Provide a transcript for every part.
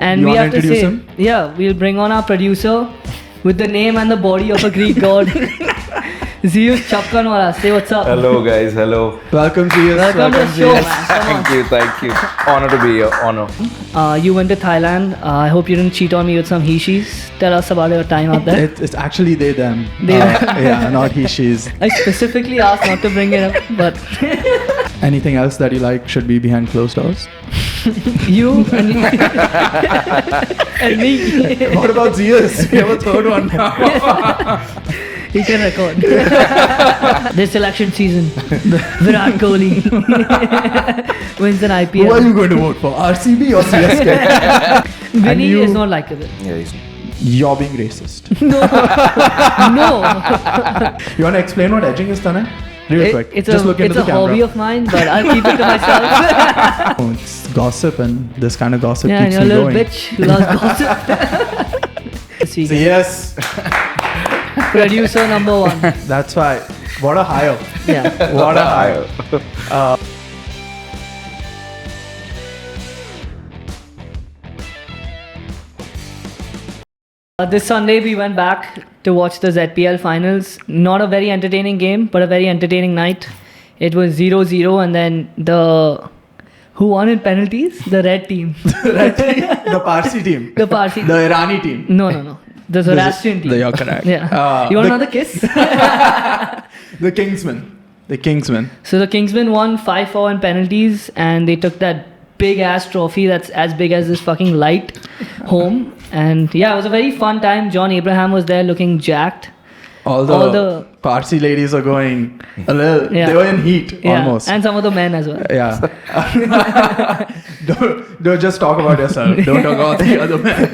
And You we wanna have to introduce say, him? yeah, we'll bring on our producer with the name and the body of a Greek god. Zeus Chapkanwala, say what's up. Hello guys, hello. Welcome to you. Welcome to the show, man. Come Thank you. Honor to be here, honor. on. You went to Thailand. I hope you didn't cheat on me with some he-she's. Tell us about your time out there. It's actually they, them. They, Yeah, not he, she's. I specifically asked not to bring it up, but Anything else that you like should be behind closed doors? you and, and me, What about Zeus? We have a third one now. he can record. This election season, Virat Kohli wins an IPL. Who are you going to vote for? RCB or CSK? Vinny you- is not likable. Yeah, he's... You're being racist. No. You want to explain what edging is, Tanay? Real quick. It's Just look a into the camera. hobby of mine, but I'll keep it to myself. Oh, it's gossip, and this kind of gossip Yeah, keeps you're a me little going. bitch who loves gossip. See, So yes, producer number one. that's why. What a hire. Yeah. What a hire. This Sunday we went back to watch the ZPL finals. Not a very entertaining game, but a very entertaining night. It was 0-0 and then who won in penalties? The red team. The Parsi team. The Parsi. The Irani team. No. The Zoroastrian team. You're correct. Yeah. You want another kiss? The Kingsmen. The Kingsmen. So the Kingsmen won 5-4 in penalties and they took that big ass trophy that's as big as this fucking light home. And yeah, it was a very fun time. John Abraham was there looking jacked. All the Parsi ladies are going a little. Yeah. They were in heat almost. And some of the men as well. Yeah. don't just talk about yourself. Don't talk about the other men.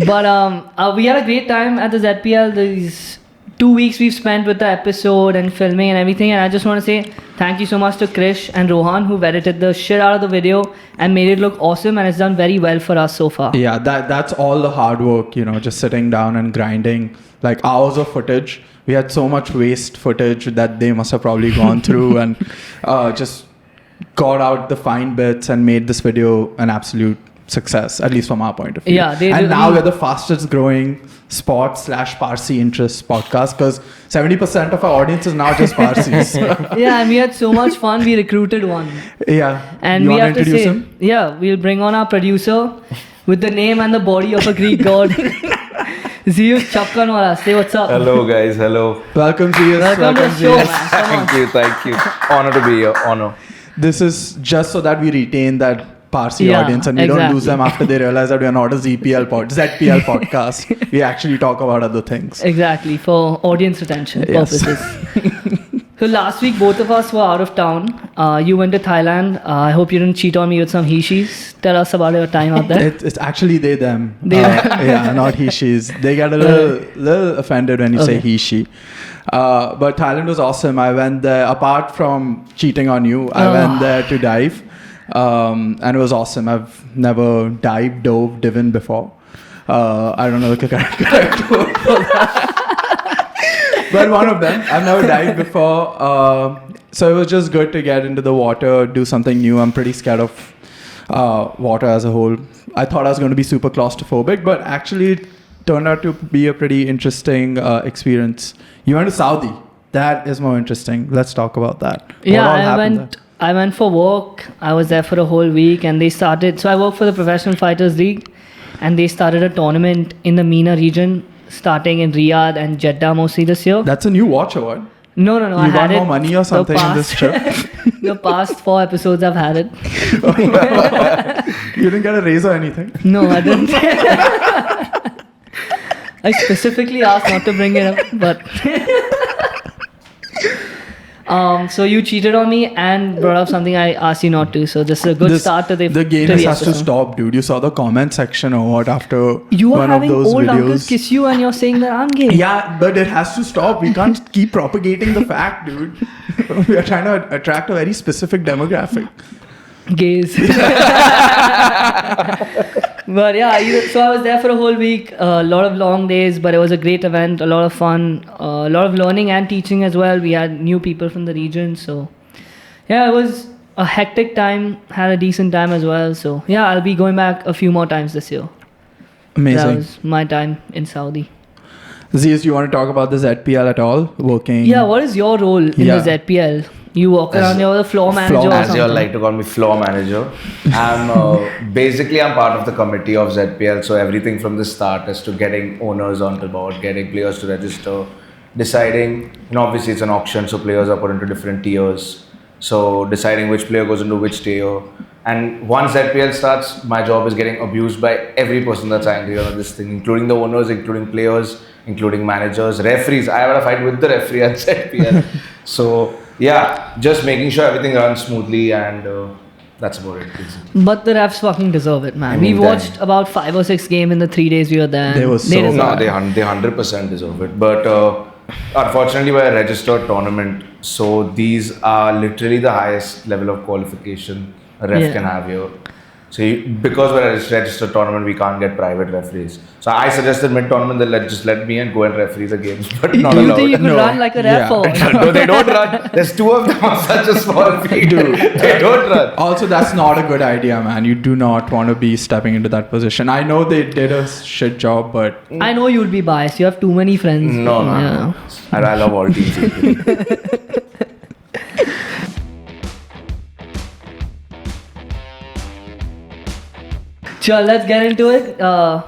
But we had a great time at the ZPL. These 2 weeks we've spent with the episode and filming and everything. And I just want to say thank you so much to Krish and Rohan who've edited the shit out of the video and made it look awesome. And it's done very well for us so far. Yeah, that's all the hard work, just sitting down and grinding, like hours of footage. We had so much waste footage that they must have probably gone through and just got out the fine bits and made this video an absolute success, at least from our point of view. Yeah, and now we're the fastest growing sport/Parsi interest podcast because 70% of our audience is now just Parsis. Yeah, and we had so much fun. We recruited one. Yeah. And you we want have to to introduce say, him? yeah, we'll bring on our producer with the name and the body of a Greek god. Zeus Chapkanwala, say what's up. Hello guys, hello. Welcome to you. Welcome to the show, man. Come on. Thank you. Honor to be here, honor. This is just so that we retain that Parsi Yeah, audience and we don't lose exactly. them after they realize that we are not a ZPL podcast. We actually talk about other things. Exactly, for audience retention Yes. purposes. So last week, both of us were out of town. You went to Thailand. I hope you didn't cheat on me with some he-she's. Tell us about your time out there. It's actually they, them. They, yeah, not he, she's. They get a little offended when you say he, she. But Thailand was awesome. I went there, apart from cheating on you, I went there to dive. And it was awesome. I've never dove before. I don't know the correct word for that. But one of them. I've never dived before. So it was just good to get into the water, do something new. I'm pretty scared of water as a whole. I thought I was going to be super claustrophobic, but actually it turned out to be a pretty interesting experience. You went to Saudi. That is more interesting. Let's talk about that. yeah, What all happened there? I went for work. I was there for a whole week and they started. So I work for the Professional Fighters League and they started a tournament in the MENA region starting in Riyadh and Jeddah mostly this year. That's a new watch award. No. I You had got it more money or something in this trip? The past 4 episodes I've had it. You didn't get a raise or anything? No, I didn't. I specifically asked not to bring it up, but so you cheated on me and brought up something I asked you not to. So this is a good start to the gayness has to episode. stop, dude. You saw the comment section or what after You are one having of those old uncles videos. kiss you and you're saying that I'm gay. Yeah, but it has to stop. We can't keep propagating the fact, dude. We are trying to attract a very specific demographic. Gays. But yeah, so I was there for a whole week, a lot of long days, but it was a great event, a lot of fun, a lot of learning and teaching as well. We had new people from the region, so yeah, it was a hectic time, had a decent time as well. So yeah, I'll be going back a few more times this year. That Amazing. was my time in Saudi. Ziz, do you want to talk about the ZPL at all? Working? Yeah, what is your role in Yeah. the ZPL? You walk around, you're the floor manager or As you all something. like to call me, floor manager. Basically I'm part of the committee of ZPL. So everything from the start is to getting owners onto board, getting players to register, deciding. Obviously it's an auction, so players are put into different tiers. So deciding which player goes into which tier. And once ZPL starts, my job is getting abused by every person that's angry on this thing, including the owners, including players, including managers, referees. I had a fight with the referee at ZPL. So yeah, just making sure everything runs smoothly, and that's about it. Basically. But the refs fucking deserve it, man. I mean, We watched about 5 or 6 games in the 3 days we were there. They were so deserve No, it. they 100% deserve it. But unfortunately, we're a registered tournament, so these are literally the highest level of qualification a ref Yeah. can have here. So because we're a registered tournament, we can't get private referees. So I suggested mid-tournament that just let me and go and referee the games, but not Do you allowed. think you could No. run like a ref Yeah. or? No, they don't run. There's 2 of them on such a small field. They don't run. Also, that's not a good idea, man. You do not want to be stepping into that position. I know they did a shit job, but I know you'll be biased. You have too many friends. No. I love all teams equally. Sure, let's get into it.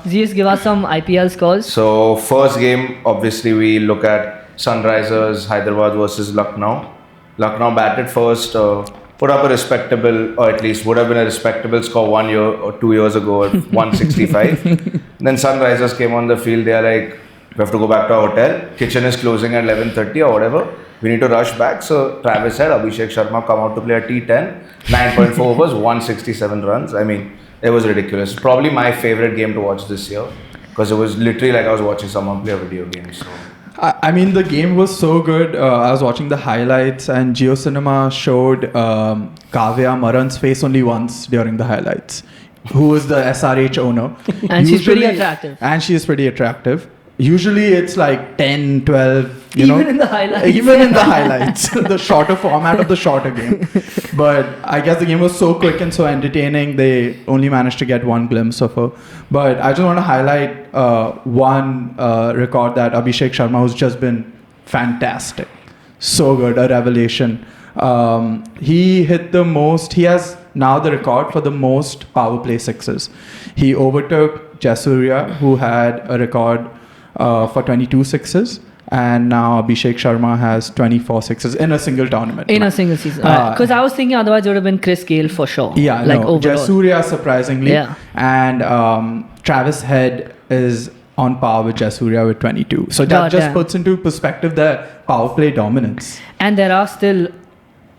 Just give us some IPL scores. So first game, obviously we look at Sunrisers Hyderabad versus Lucknow. Lucknow batted first, put up a respectable, or at least would have been a respectable score 1 year or 2 years ago at 165. Then Sunrisers came on the field. They are like, we have to go back to our hotel. Kitchen is closing at 11:30 or whatever. We need to rush back. So Travis said, Abhishek Sharma come out to play a T10. 9.4 overs, 167 runs. I mean, it was ridiculous. Probably my favorite game to watch this year, because it was literally like I was watching someone play a video game. So I mean, the game was so good. I was watching the highlights, and Jio Cinema showed Kavya Maran's face only once during the highlights, who is the SRH owner. And she's pretty attractive. And she is pretty attractive. Usually it's like 10, 12, Even in the highlights. Even in the highlights, the shorter format of the shorter game. But I guess the game was so quick and so entertaining, they only managed to get one glimpse of her. But I just want to highlight one record that Abhishek Sharma, who's just been fantastic. So good, a revelation. He hit the most, he has now the record for the most power play sixes. He overtook Jasuria, who had a record for 22 sixes, and now Abhishek Sharma has 24 sixes in a single tournament. In a single season. Because I was thinking otherwise it would have been Chris Gale for sure. Yeah, like no, overall. Jasuria surprisingly. Yeah. And Travis Head is on par with Jasuria with 22. So that God just damn. puts into perspective the power play dominance. And there are still,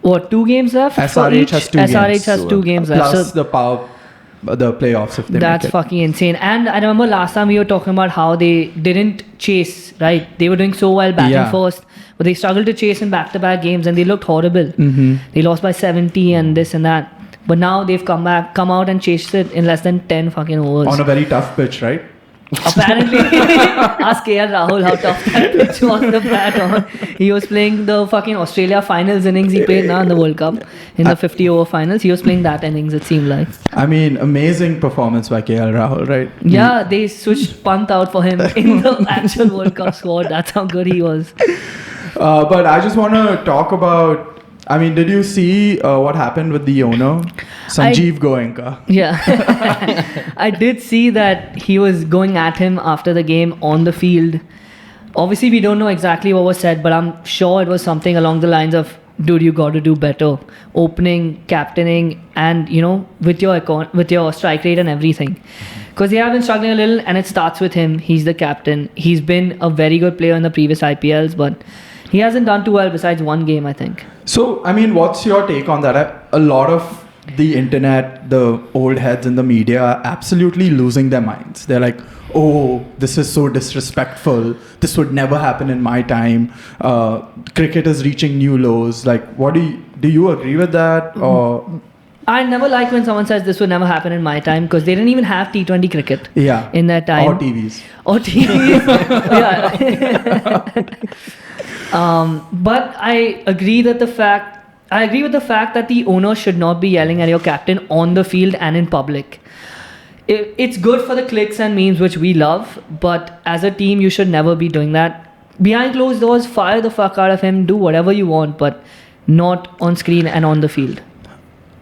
2 games left? for SRH each? has 2 SRH games. has 2 games left. Plus So the playoffs if they that's make it. fucking insane. And I remember last time we were talking about how they didn't chase, right? They were doing so well batting Yeah. first, but they struggled to chase in back-to-back games and they looked horrible. Mm-hmm. They lost by 70 and this and that. But now they've come out and chased it in less than 10 fucking overs. On a very tough pitch, right? Apparently, ask KL Rahul how tough that pitch was to bat on. He was playing the fucking Australia finals innings he played now in the World Cup. In the 50-over finals, he was playing that innings, it seemed like. I mean, amazing performance by KL Rahul, right? Yeah, they switched punt out for him in the actual World Cup squad. That's how good he was. But I just want to talk about, I mean, did you see what happened with the owner? Sanjeev Goenka. Yeah. I did see that he was going at him after the game on the field. Obviously, we don't know exactly what was said, but I'm sure it was something along the lines of, dude, you got to do better. Opening, captaining, and, with your strike rate and everything. Because they have been struggling a little, and it starts with him. He's the captain. He's been a very good player in the previous IPLs, but he hasn't done too well besides one game, I think. So, I mean, what's your take on that? A lot of the internet, the old heads in the media are absolutely losing their minds. They're like, oh, this is so disrespectful. This would never happen in my time. Cricket is reaching new lows. Like, what do you agree with that? Or I never like when someone says this would never happen in my time, because they didn't even have T20 cricket in that time. Or TVs. Or TVs. Yeah. But I agree that the fact, I agree with the fact that the owner should not be yelling at your captain on the field and in public. It's good for the clicks and memes, which we love, but as a team, you should never be doing that. Behind closed doors, fire the fuck out of him, do whatever you want, but not on screen and on the field.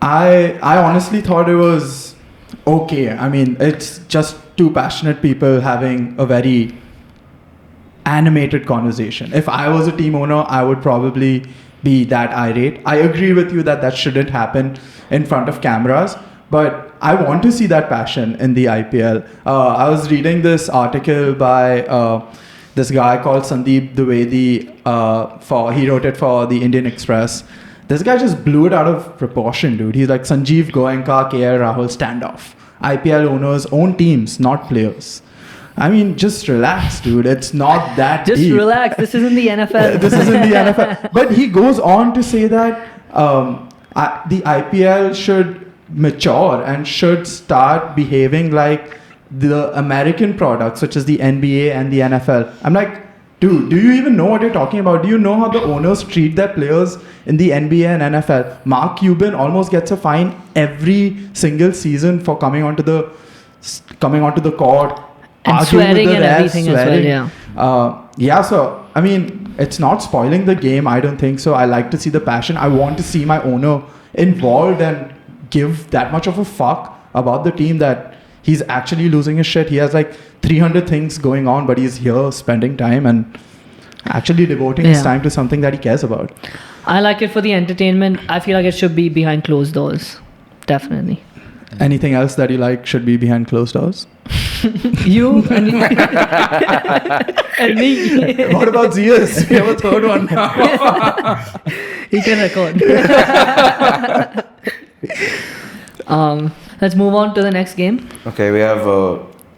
I honestly thought it was okay. I mean, it's just two passionate people having a very animated conversation. If I was a team owner, I would probably be that irate. I agree with you that shouldn't happen in front of cameras, but I want to see that passion in the IPL. I was reading this article by this guy called Sandeep Dwivedi. He wrote it for the Indian Express. This guy just blew it out of proportion, dude. He's like, Sanjeev, Goenka, KL, Rahul, standoff. IPL owners own teams, not players. I mean, just relax, dude. It's not that Just deep. relax. This isn't the NFL. This isn't the NFL. But he goes on to say that the IPL should mature and should start behaving like the American products, such as the NBA and the NFL. I'm like, dude, do you even know what you're talking about? Do you know how the owners treat their players in the NBA and NFL? Mark Cuban almost gets a fine every single season for coming onto the court. And swearing and everything as well, yeah. So, I mean, it's not spoiling the game. I don't think so. I like to see the passion. I want to see my owner involved and give that much of a fuck about the team that he's actually losing his shit. He has like 300 things going on, but he's here spending time and actually devoting his time to something that he cares about. I like it for the entertainment. I feel like it should be behind closed doors. Definitely. Anything else that you like should be behind closed doors? You and, and me. What about Zeus? We have a third one now. He can record. Let's move on to the next game. Okay, we have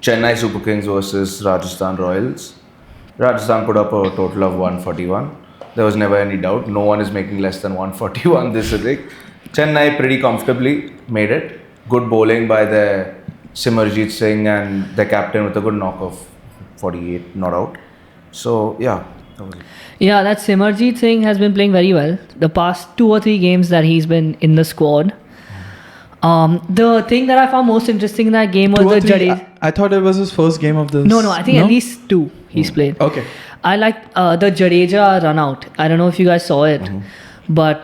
Chennai Super Kings versus Rajasthan Royals. Rajasthan put up a total of 141. There was never any doubt. No one is making less than 141 this week. Chennai pretty comfortably made it. Good bowling by the Simarjeet Singh and the captain with a good knock of 48, not out. So, yeah. Yeah, that Simarjeet Singh has been playing very well. The past 2 or 3 games that he's been in the squad. The thing that I found most interesting in that game was the Jadeja. I thought it was his first game of this. No, I think at least 2 he's played. Okay. I like the Jadeja run out. I don't know if you guys saw it, but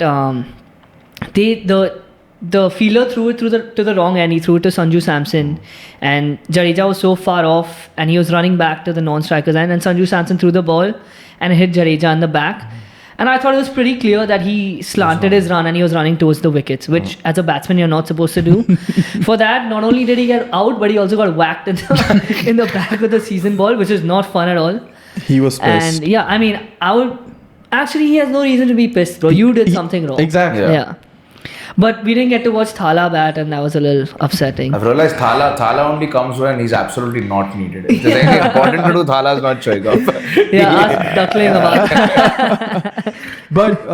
the fielder threw it to the wrong end. He threw it to Sanju Samson, and Jadeja was so far off, and he was running back to the non-striker's end, and Sanju Samson threw the ball and hit Jadeja in the back. And I thought it was pretty clear that he slanted his run and he was running towards the wickets, which as a batsman you're not supposed to do. For that, not only did he get out, but he also got whacked in the back with the season ball, which is not fun at all. He was pissed. And yeah, I mean, he has no reason to be pissed, bro. You did something wrong. Exactly. Yeah. But we didn't get to watch Thala bat, and that was a little upsetting. I've realized Thala only comes when he's absolutely not needed. If there's anything important to do, Thala's not showing up. Yeah, ask Duckling about that. But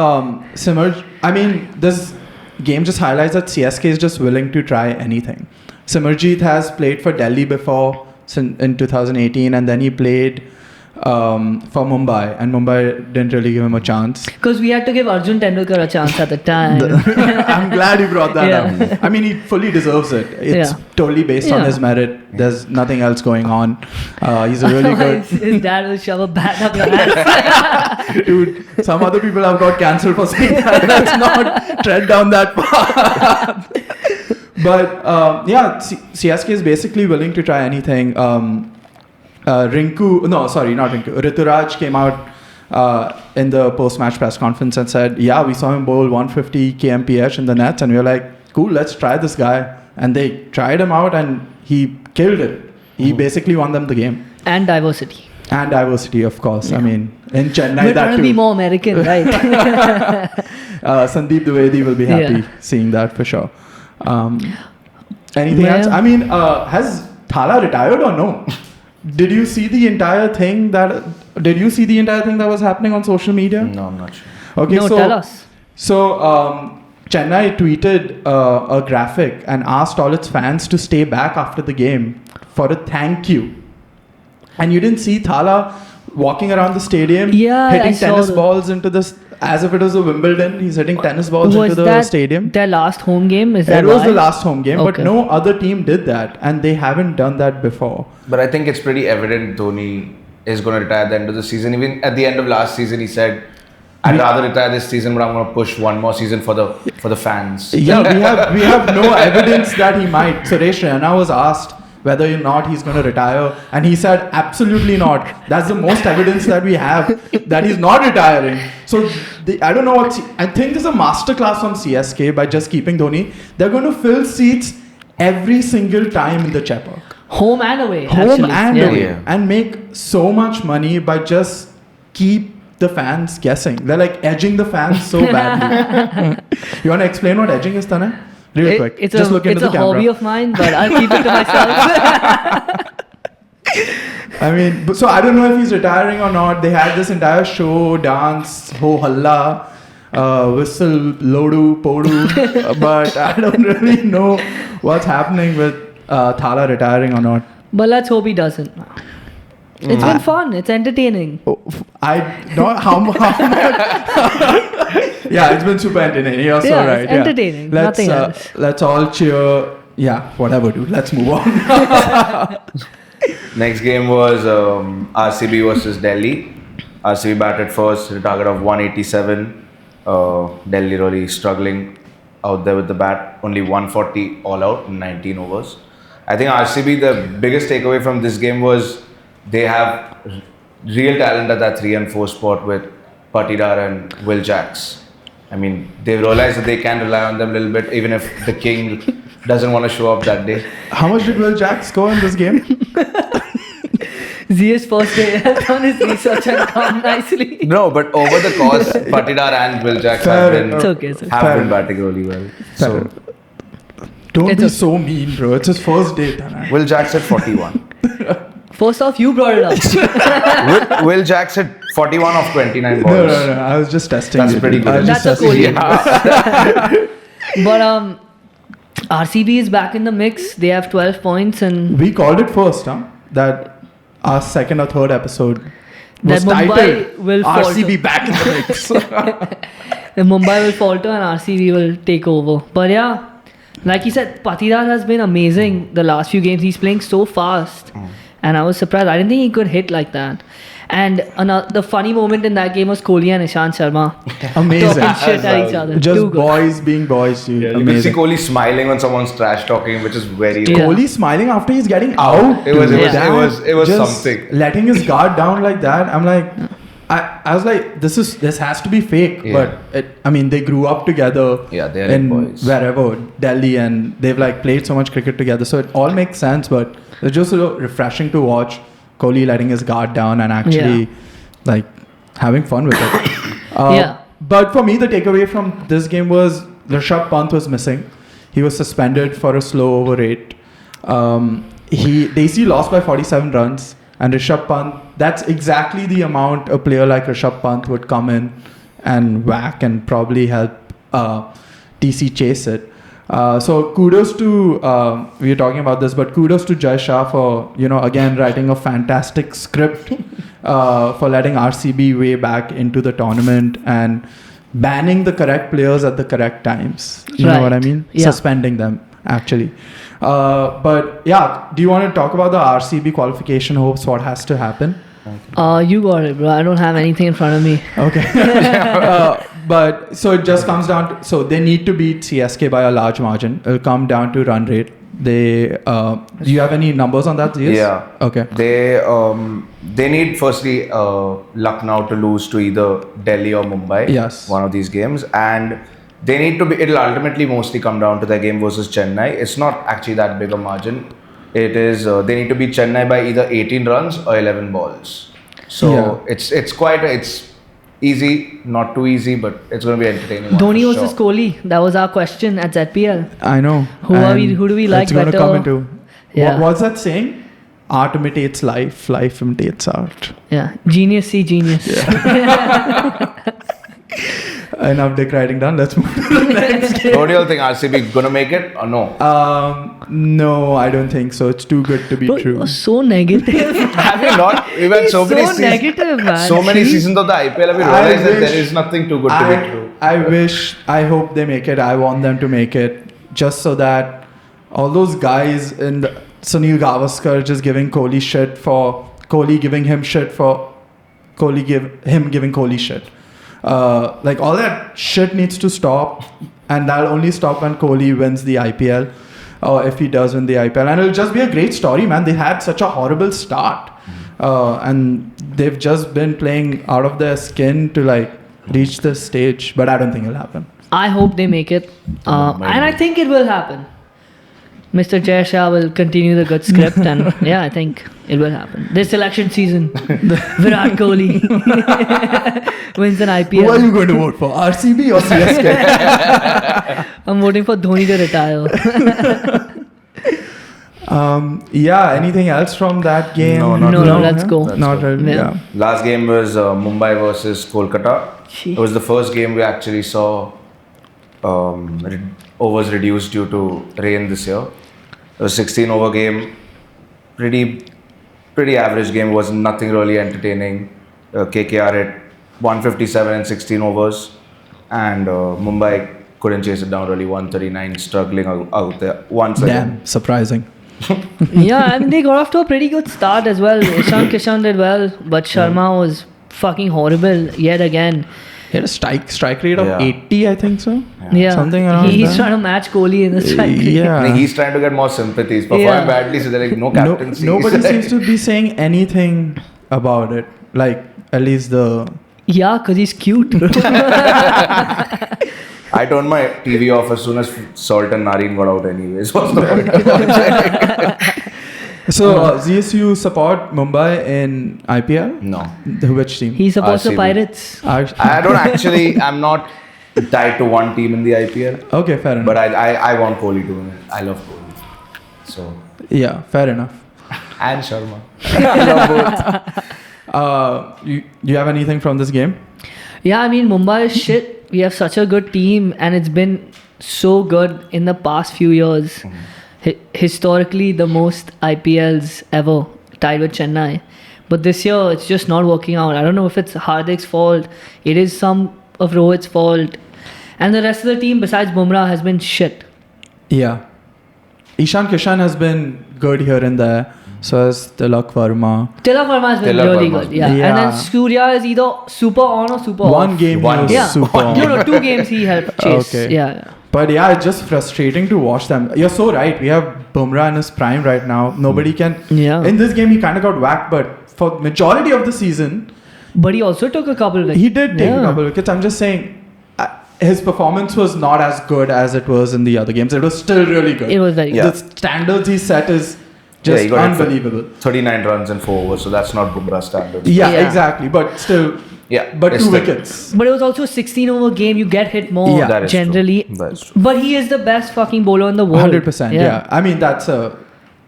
this game just highlights that CSK is just willing to try anything. Simarjeet has played for Delhi before in 2018, and then he played for Mumbai, and Mumbai didn't really give him a chance. Because we had to give Arjun Tendulkar a chance at the time. I'm glad you brought that up. I mean, he fully deserves it. It's totally based on his merit. There's nothing else going on. He's a really good... His dad will shove a bat up your ass. Dude, some other people have got cancelled for saying that. Let's not tread down that path. But CSK is basically willing to try anything. Rituraj came out in the post-match press conference and said, yeah, we saw him bowl 150 kmph in the nets, and we were like, cool, let's try this guy. And they tried him out and he killed it. He basically won them the game. And diversity. And diversity, of course. Yeah. I mean, in Chennai, we're trying to be more American, right? Sandeep Dwivedi will be happy seeing that for sure. Anything else? I mean, has Thala retired or no? Did you see the entire thing that was happening on social media? No, I'm not sure. Okay, no, tell us. So Chennai tweeted a graphic and asked all its fans to stay back after the game for a thank you. And you didn't see Thala walking around the stadium, hitting tennis balls into this. as if it was a Wimbledon. He's hitting tennis balls Was into the that stadium. their last home game? Is that It was why? the last home game, but Okay. no other team did that, and they haven't done that before. But I think it's pretty evident Dhoni is going to retire at the end of the season. Even at the end of last season, he said, "I'd rather retire this season, but I'm going to push one more season for the fans." Yeah, we have no evidence that he might. Suresh Raina was asked whether or not he's going to retire, and he said absolutely not. That's the most evidence that we have that he's not retiring. So I don't know what. I think there's a masterclass from CSK by just keeping Dhoni. They're going to fill seats every single time in the Chepauk. Home and away. Home actually. and Yeah. away, Yeah. and make so much money by just keep the fans guessing. They're like edging the fans so badly. You want to explain what edging is, Tanay? Real quick. It's Just look into the a camera. hobby of mine, but I'll keep it to myself. I mean, so I don't know if he's retiring or not. They had this entire show, dance, ho halla, whistle, lodu, podu, but I don't really know what's happening with Thala retiring or not. But let's hope he doesn't. It's been fun. It's entertaining. I don't how much. Yeah, it's been super entertaining. You're so Yeah, right. it's entertaining. Let's, Nothing else. Let's all cheer. Yeah, whatever, dude. Let's move on. Next game was RCB versus Delhi. RCB batted first, with a target of 187. Delhi really struggling out there with the bat. Only 140 all out in 19 overs. I think RCB, the biggest takeaway from this game was they have real talent at that 3 and 4 spot with Patidar and Will Jacks. I mean, they've realized that they can rely on them a little bit, even if the king doesn't want to show up that day. How much did Will Jack score in this game? Zia's first day has done his research and come nicely. No, but over the course, Patidar and Will Jacks Fair have enough. It's okay. It's okay. have been batting really well. So Don't It's be okay. so mean, bro. It's his first date. Tanay. Will Jacks at 41. First off, you brought it up. Will Jacks at 41 of 29 balls. No. I was just testing. That's you, pretty dude. good. I was just That's a testing Kohli. you. But RCB is back in the mix. They have 12 points and We called it first, huh? That our second or third episode was That Mumbai titled will RCB falter. back in the mix. Mumbai will falter and RCB will take over. But yeah, like you said, Patidar has been amazing the last few games. He's playing so fast. And I was surprised. I didn't think he could hit like that. And the funny moment in that game was Kohli and Ishant Sharma Amazing. talking shit at each other. Too Just good. boys being boys, dude. You can see Amazing. Kohli smiling when someone's trash talking, which is very Yeah. Kohli smiling after he's getting out. It was- dude. it was- That it was just something. Letting his guard down like that. I'm like, I was like, this has to be fake. Yeah. But I mean, they grew up together. Yeah, they're in like boys. wherever Delhi, and they've like played so much cricket together. So it all makes sense. But it's just so refreshing to watch Kohli letting his guard down and actually like having fun with it. Yeah. But for me, the takeaway from this game was Rishabh Pant was missing. He was suspended for a slow over rate. Desi lost by 47 runs, and Rishabh Pant, that's exactly the amount a player like Rishabh Pant would come in and whack and probably help DC chase it. So kudos to, we were talking about this, but kudos to Jai Shah for, again, writing a fantastic script for letting RCB way back into the tournament and banning the correct players at the correct times. You know what I mean? Yeah. Suspending them, actually. But yeah, do you want to talk about the RCB qualification hopes? What has to happen? You got it, bro. I don't have anything in front of me. Okay. But so it just comes down to, so they need to beat CSK by a large margin. It'll come down to run rate. Do you have any numbers on that, Zias? Yeah. Okay. They need firstly Lucknow to lose to either Delhi or Mumbai. Yes. One of these games, and they need to be. It'll ultimately mostly come down to their game versus Chennai. It's not actually that big a margin. It is. They need to beat Chennai by either 18 runs or 11 balls. So it's easy, not too easy, but it's going to be entertaining. Dhoni one for versus sure. Kohli. That was our question at ZPL. I know. Who do we like it's gonna better? come into. Yeah. What's that saying? Art imitates life. Life imitates art. Yeah. Genius see genius. Enough dick riding done. Let's move to the next game. What do you think? RCB gonna make it or no? No, I don't think so. It's too good to be Bro, true. you're so negative. Have you not? We've had so many seasons. Negative, man. So many seasons of the IPL. Have you realized that there is nothing too good to be true? I hope they make it. I want them to make it, just so that all those guys in Sunil Gavaskar just giving Kohli shit for Kohli giving him shit for Kohli giving Kohli shit. Like all that shit needs to stop, and that'll only stop when Kohli wins the IPL, or if he does win the IPL, and it'll just be a great story, man. They had such a horrible start, and they've just been playing out of their skin to like reach this stage, but I don't think it'll happen. I hope they make it, and I think it will happen. Mr. Jay Shah will continue the good script, and yeah, I think it will happen. This election season, Virat Kohli wins an IPL. Who are you going to vote for, RCB or CSK? I'm voting for Dhoni to retire. Yeah, anything else from that game? No, let's go. Not really, yeah. Last game was Mumbai versus Kolkata. It was the first game we actually saw overs reduced due to rain this year. It was 16 over game, pretty average game. Was nothing really entertaining. KKR hit 157 in 16 overs, and Mumbai couldn't chase it down really. 139, struggling out there once again. Damn, surprising. Yeah, and they got off to a pretty good start as well. Ishan Kishan did well, but Sharma was fucking horrible yet again. He had a strike rate of 80, I think so. Yeah, something around he's that. trying to match Kohli in the strike rate. Yeah, He's trying to get more sympathies. Performing badly, so they're like, no captaincy. Nobody seems to be saying anything about it. Like, at least the... Yeah, because he's cute. I turned my TV off as soon as Salt and Nareen got out anyways. What's the point? So, ZSU support Mumbai in IPL? No. Which team? He supports the RCB. Pirates. I don't actually, I'm not tied to one team in the IPL. Okay, fair enough. But I want Kohli to win it. I love Kohli. So. Yeah, fair enough. And Sharma. I love both. You have anything from this game? Yeah, I mean, Mumbai is shit. We have such a good team, and it's been so good in the past few years. Historically, the most IPLs ever, tied with Chennai. But this year, it's just not working out. I don't know if it's Hardik's fault. It is some of Rohit's fault. And the rest of the team, besides Bumrah, has been shit. Yeah. Ishan Kishan has been good here and there. So has Tilak Verma. Tilak Verma has been really good. Yeah. And then Surya is either super on or super off. One game he was super on. No, 2 games he helped chase. Okay. Yeah. But yeah, it's just frustrating to watch them. You're so right. We have Bumrah in his prime right now. Nobody can... Yeah. In this game, he kind of got whacked, but for majority of the season... But he also took a couple wickets. He did take a couple wickets. I'm just saying, his performance was not as good as it was in the other games. It was still really good. It was very good. The standards he set is just he got unbelievable. 39 runs in 4 overs, so that's not Bumrah standards. Yeah, exactly. But still... Yeah, but 2 wickets. But it was also a 16 over game. You get hit more generally. That is true. But he is the best fucking bowler in the world. 100%. Yeah. I mean, that's a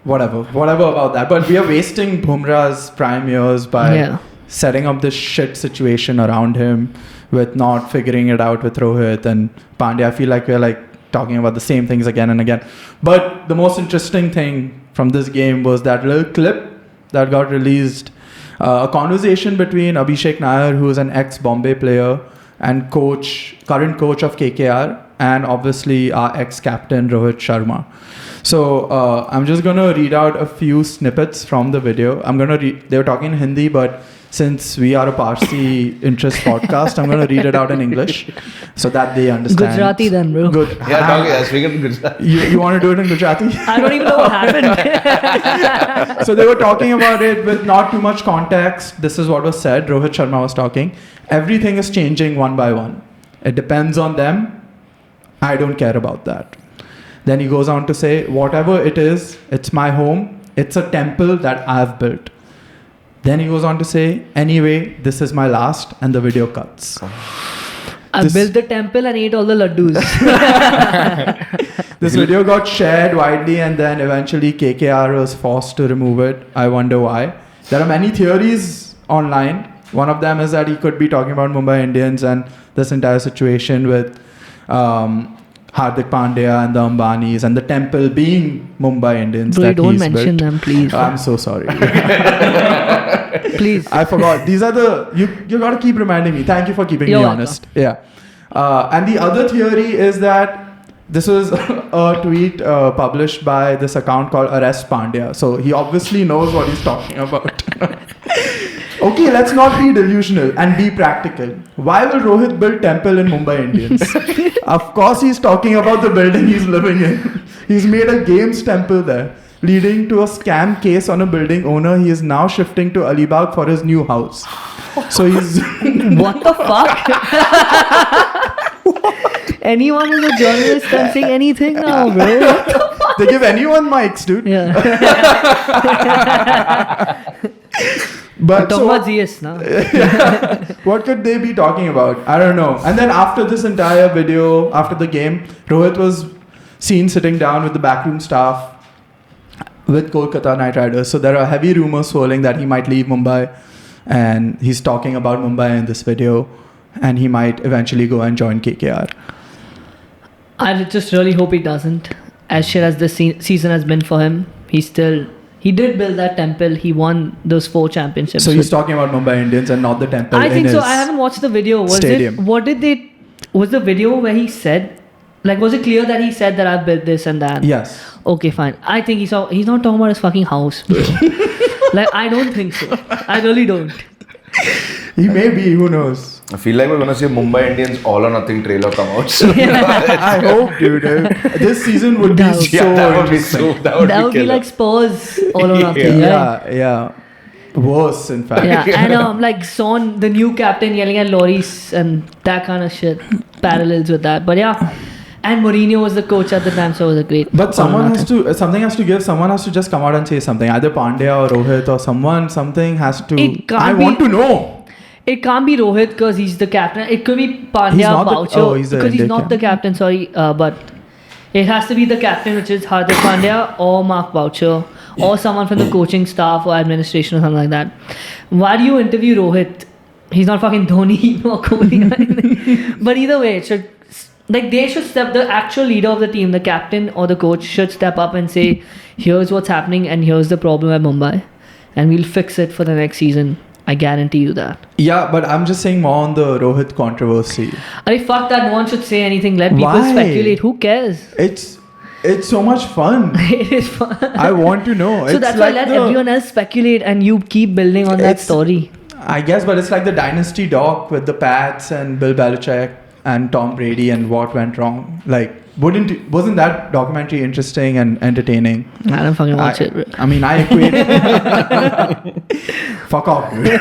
whatever about that. But we are wasting Bumrah's prime years by setting up this shit situation around him with not figuring it out with Rohit and Pandya. I feel like we're like talking about the same things again and again. But the most interesting thing from this game was that little clip that got released. A conversation between Abhishek Nair, who is an ex-Bombay player and current coach of KKR, and obviously our ex-captain Rohit Sharma. So I'm just going to read out a few snippets from the video. They were talking in Hindi, but since we are a Parsi interest podcast, I'm going to read it out in English so that they understand. Gujarati then, bro. Good. Yeah, speaking Gujarati. You want to do it in Gujarati? I don't even know what happened. So they were talking about it with not too much context. This is what was said. Rohit Sharma was talking. Everything is changing one by one. It depends on them. I don't care about that. Then he goes on to say, whatever it is, it's my home. It's a temple that I've built. Then he goes on to say, anyway, this is my last, and the video cuts. I built the temple and ate all the laddus. This video got shared widely, and then eventually KKR was forced to remove it. I wonder why. There are many theories online. One of them is that he could be talking about Mumbai Indians and this entire situation with Hardik Pandya and the Ambanis and the temple being Mumbai Indians. Bro, that don't he's mention built. them, please. I'm so sorry. Please. I forgot. These are the you got to keep reminding me. Thank you for keeping You're me welcome. honest. Yeah. And the other theory is that this was a tweet published by this account called Arrest Pandya. So he obviously knows what he's talking about. Okay, let's not be delusional and be practical. Why will Rohit build temple in Mumbai Indians? Of course he's talking about the building he's living in. He's made a games temple there, leading to a scam case on a building owner. He is now shifting to Alibag for his new house. So he's... What the fuck? Anyone who's a journalist can say anything now, bro. What the fuck? They give anyone mics, dude. Yeah. But Talk about GS now. what could they be talking about? I don't know. And then after this entire video, after the game, Rohit was seen sitting down with the backroom staff with Kolkata Knight Riders. So there are heavy rumors swirling that he might leave Mumbai, and he's talking about Mumbai in this video, and he might eventually go and join KKR. I just really hope he doesn't. As shit as this season has been for him, he did build that temple. He won those 4 championships. So he's talking about Mumbai Indians and not the temple. I think in so. his I haven't watched the video. Was stadium. Was the video where he said, like, was it clear that he said that I've built this and that? Yes. Okay, fine. I think he's not talking about his fucking house, bro. Like, I don't think so. I really don't. He may be. Who knows? I feel like we're gonna see a Mumbai Indians All or Nothing trailer come out soon. I hope, dude. This season would be That would- so that would be interesting. that would That would be killer. like Spurs all or nothing. right? Yeah. Worse, in fact. Yeah, and like Son, the new captain, yelling at Loris and that kind of shit, parallels with that. But yeah, and Mourinho was the coach at the time, so it was a great. But something has to give. Someone has to just come out and say something. Either Pandya or Rohit or something has to. It can't I be- want to know. It can't be Rohit because he's the captain. It could be He's Pandya not the- Boucher he's the because he's India not the captain. Sorry, but it has to be the captain, which is Hardik Pandya or Mark Boucher or someone from the coaching staff or administration or something like that. Why do you interview Rohit? He's not fucking Dhoni or Kohli or anything. But either way, it should, like, they should step. The actual leader of the team, the captain or the coach, should step up and say, "Here's what's happening, and here's the problem at Mumbai, and we'll fix it for the next season." I guarantee you that. Yeah, but I'm just saying more on the Rohit controversy. I mean, fuck that. No one should say anything. Let people Why? speculate. Who cares? It's so much fun. It is fun. I want to know. So It's that's like why let everyone else speculate and you keep building on that It's- story. I guess, but it's like the Dynasty doc with the Pats and Bill Belichick and Tom Brady and what went wrong. Like, wasn't that documentary interesting and entertaining? I don't fucking watch it. Bro. I mean, I equate. Fuck off, dude.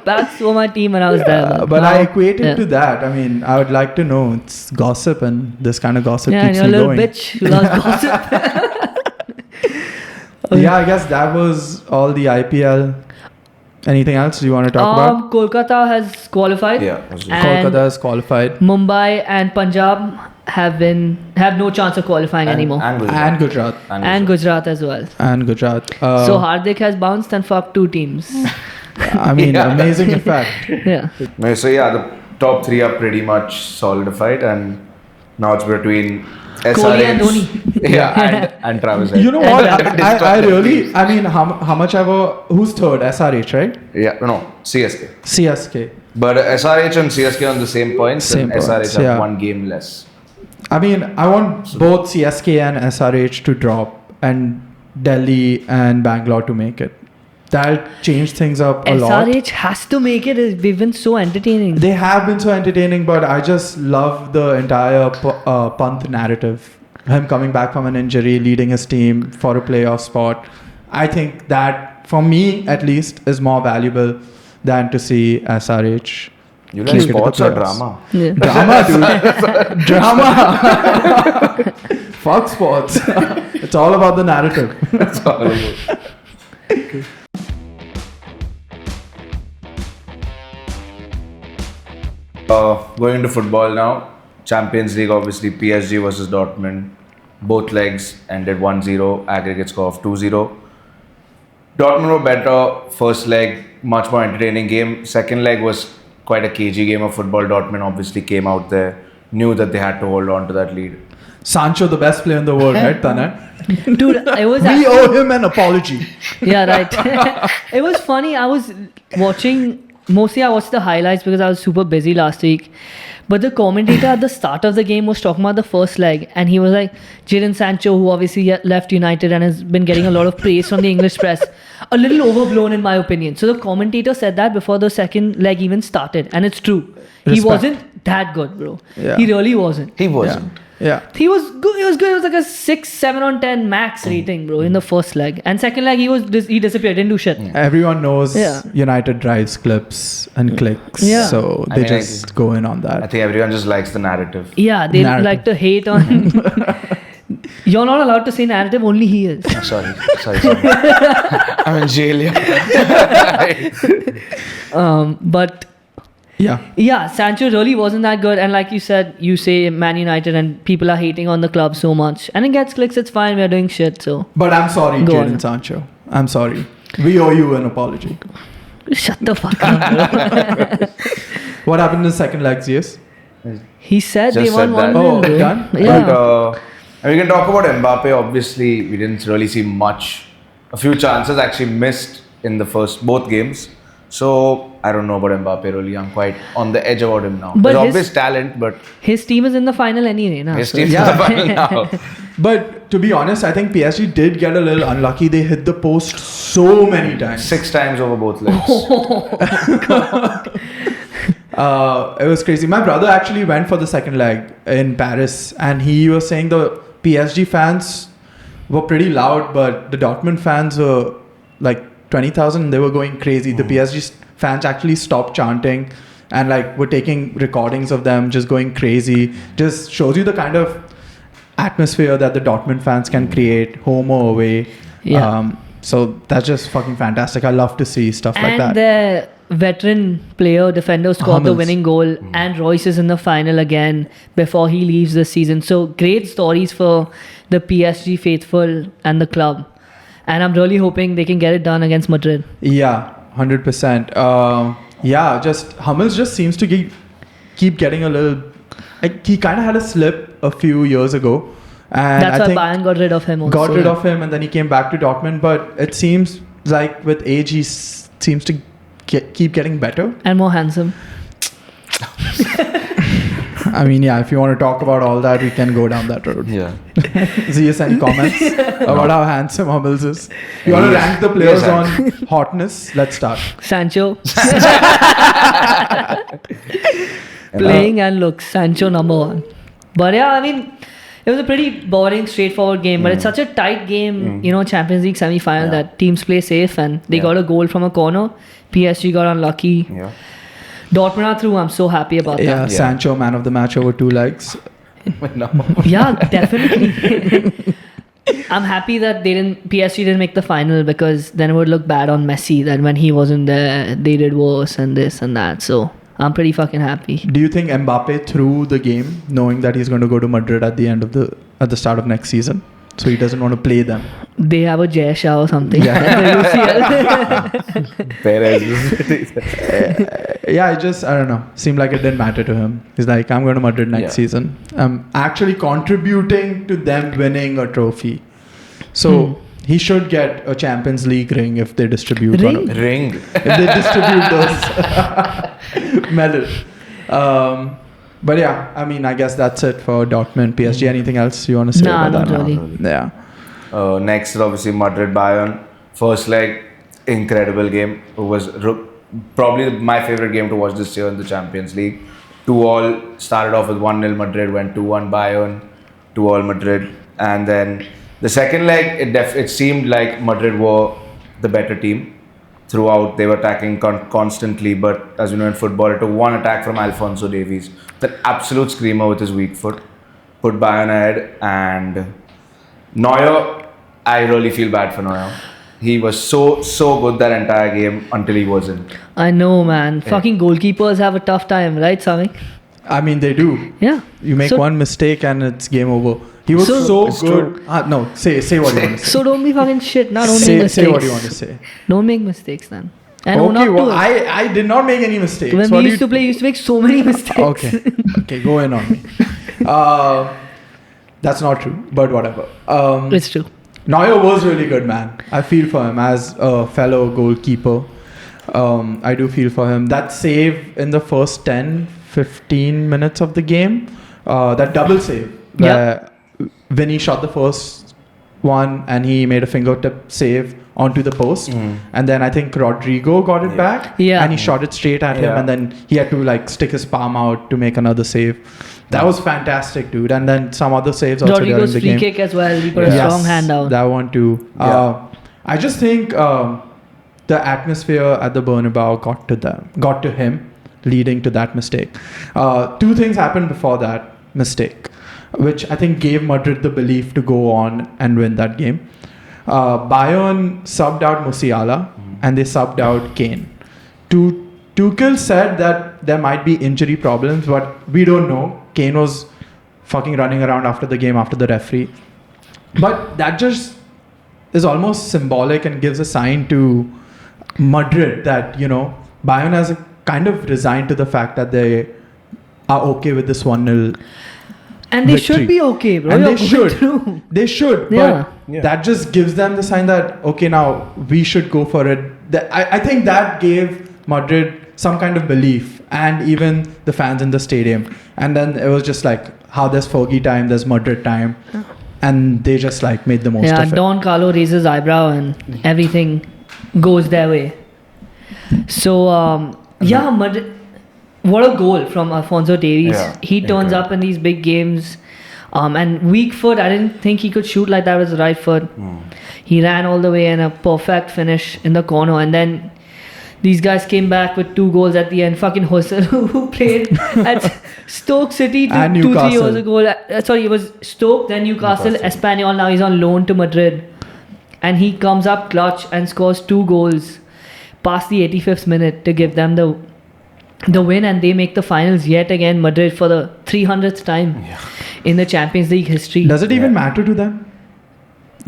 That's for my team when I was there. But I equate it yeah. to that. I mean, I would like to know. It's gossip, and this kind of gossip Yeah, and keeps you're a me little going. bitch who loves gossip. Yeah, I guess that was all the IPL. Anything else you want to talk about? Kolkata has qualified. Yeah, that's it. And Kolkata is qualified. Mumbai and Punjab have no chance of qualifying anymore. And Gujarat. And Gujarat as well. And Gujarat. So Hardik has bounced and fucked 2 teams. I mean, Yeah. amazing in fact. Yeah. So yeah, the top 3 are pretty much solidified, and now it's between Kohli and SRH, Dhoni. yeah, and Travis. You know what? And I really, I mean, how much ever, who's third? SRH, right? Yeah, no, CSK. CSK. But SRH and CSK on the same points, Same and SRH points, have yeah. 1 game less. I mean, I want both CSK and SRH to drop and Delhi and Bangalore to make it. That'll change things up a lot. SRH has to make it. We've been so entertaining. They have been so entertaining, but I just love the entire Pant narrative. Him coming back from an injury, leading his team for a playoff spot. I think that, for me at least, is more valuable than to see SRH. You Keep like it to the sports or playoffs. drama? Yeah. Drama, dude. Drama. Fuck sports. It's all about the narrative. That's all about. Going into football now. Champions League, obviously, PSG versus Dortmund. Both legs ended 1-0, aggregate score of 2-0. Dortmund were better. First leg, much more entertaining game. Second leg was quite a cagey game of football. Dortmund obviously came out there, knew that they had to hold on to that lead. Sancho, the best player in the world, right, Tanay? Dude, I was We owe him an apology. Yeah, right. It was funny. I was watching, mostly I watched the highlights because I was super busy last week. But the commentator at the start of the game was talking about the first leg, and he was like, Jadon Sancho, who obviously left United and has been getting a lot of praise from the English press, a little overblown in my opinion. So the commentator said that before the second leg even started, and it's true. He Respect. wasn't that good, bro. Yeah. He really wasn't. He wasn't. Yeah. He was good. He was good. It was like a 6, 7 on 10 max rating, bro, in the first leg. And second leg, he disappeared. Didn't do shit. Everyone knows Yeah. United drives clips and clicks. Yeah. So I they mean, just go in on I that. think everyone just likes the narrative. Yeah, they Narrative. like to hate on. You're not allowed to say narrative. Only he is. Sorry. I'm in jail. But yeah, Sancho really wasn't that good. And like you said, you say Man United and people are hating on the club so much. And it gets clicks. It's fine. We're doing shit. So But I'm sorry, Go Jadon on. Sancho. I'm sorry. We owe you an apology. shut the fuck up, bro. What happened in the second leg, yes? He said Just they won said that. 1-0. Oh, bro. done? Yeah. But, and we can talk about Mbappe. Obviously, we didn't really see much. A few chances actually missed in the both games. So I don't know about Mbappe really. I'm quite on the edge about him now. But There's his- obvious talent, but His team is in the final anyway. Na? his So- team's in the final now. But to be honest, I think PSG did get a little unlucky. They hit the post so many times. 6 times over both legs. It was crazy. My brother actually went for the second leg in Paris, and he was saying the PSG fans were pretty loud, but the Dortmund fans were like 20,000. They were going crazy. The PSG fans actually stopped chanting and like were taking recordings of them just going crazy. Just shows you the kind of atmosphere that the Dortmund fans can create, home or away. Yeah. So that's just fucking fantastic. I love to see stuff like And that. the veteran player, defender, scored the Hummels. winning goal. And Royce is in the final again before he leaves this season. So great stories for the PSG faithful and the club. And I'm really hoping they can get it done against Madrid. Yeah, 100%. Yeah, just Hummels just seems to keep getting a little. Like he kind of had a slip a few years ago, and That's I why think Bayern got rid of him also. got rid of him, and then he came back to Dortmund. But it seems like with age, he seems to keep getting better. And more handsome. I mean, yeah, if you want to talk about all that, we can go down that road. Yeah. Zeus, any comments about how handsome Hummels is? You want to Yes. rank the players Yes, on hotness? Let's start. Sancho. Playing and looks. Sancho number 1. But yeah, I mean, it was a pretty boring, straightforward game. But it's such a tight game, you know, Champions League semi-final that teams play safe and they got a goal from a corner. PSG got unlucky. Yeah. Dortmund are through. I'm so happy about Yeah, that. Sancho, man of the match over 2 legs. No. Yeah, definitely. I'm happy that PSG didn't make the final because then it would look bad on Messi that when he wasn't there, they did worse and this and that. So I'm pretty fucking happy. Do you think Mbappe threw the game knowing that he's going to go to Madrid at the start of next season? So he doesn't want to play them. They have a Jay Shah or something. Yeah. At the UCL. Perez. Yeah, I don't know. Seemed like it didn't matter to him. He's like, I'm going to Madrid next season. I'm actually contributing to them winning a trophy. So he should get a Champions League ring if they distribute Ring? Ring. if they distribute those medals. But yeah, I mean, I guess that's it for Dortmund, PSG. Anything else you want to say Nah, about not that? really. Yeah. Next is obviously Madrid Bayern. First leg, incredible game. It was probably my favorite game to watch this year in the Champions League. 2-2 started off with 1-0 Madrid, went 2-1 Bayern, 2-2 Madrid, and then the second leg it seemed like Madrid were the better team. Throughout, they were attacking constantly, but as you know in football, it took one attack from Alphonso Davies, that absolute screamer with his weak foot, put Bayern ahead. And Neuer, I really feel bad for Neuer. He was so good that entire game until he wasn't. I know, man. Fucking goalkeepers have a tough time, right, Samik? I mean, they do. Yeah. You make So- one mistake and it's game over. He was so It's good. true. No, say what you want to say. So don't be fucking shit. Now don't make mistakes. Say what you want to say. Don't make mistakes then. And own Okay, up well, to it. I did not make any mistakes. When What we do used to play, we used to make so many mistakes. Okay, go in on me. That's not true, but whatever. It's true. Neuer was really good, man. I feel for him as a fellow goalkeeper. I do feel for him. That save in the first 10-15 minutes of the game, that double save, where Vinny shot the first one and he made a fingertip save onto the post, and then I think Rodrigo got it back, and he shot it straight at him, and then he had to like stick his palm out to make another save. That was fantastic, dude. And then some other saves also Rodrigo's during the free game. kick as well. He put a strong hand down. That one too. I just think the atmosphere at the Bernabeu got to him, leading to that mistake. Two things happened before that mistake, which I think gave Madrid the belief to go on and win that game. Bayern subbed out Musiala and they subbed out Kane. Tuchel said that there might be injury problems, but we don't know. Kane was fucking running around after the game after the referee. But that just is almost symbolic and gives a sign to Madrid that, Bayern has kind of resigned to the fact that they are okay with this 1-0 and they victory. should be okay, bro. And You're they going should. through. They should. But that just gives them the sign that, okay, now we should go for it. I think that gave Madrid some kind of belief, and even the fans in the stadium. And then it was just like, how there's Fergie time, there's Madrid time. And they just like made the most of it. Don Carlo raises eyebrow and everything goes their way. So, Madrid, what a goal from Alphonso Davies. He turns up in these big games. And weak foot, I didn't think he could shoot like that with his right foot. He ran all the way and a perfect finish in the corner. And then these guys came back with 2 goals at the end. Fucking Husserl, who played at Stoke City 2-3 years ago. Sorry, it was Stoke, then Newcastle, Espanyol. Now he's on loan to Madrid. And he comes up clutch and scores 2 goals past the 85th minute to give them the win. And they make the finals yet again, Madrid, for the 300th time in the Champions League history. Does it even matter to them?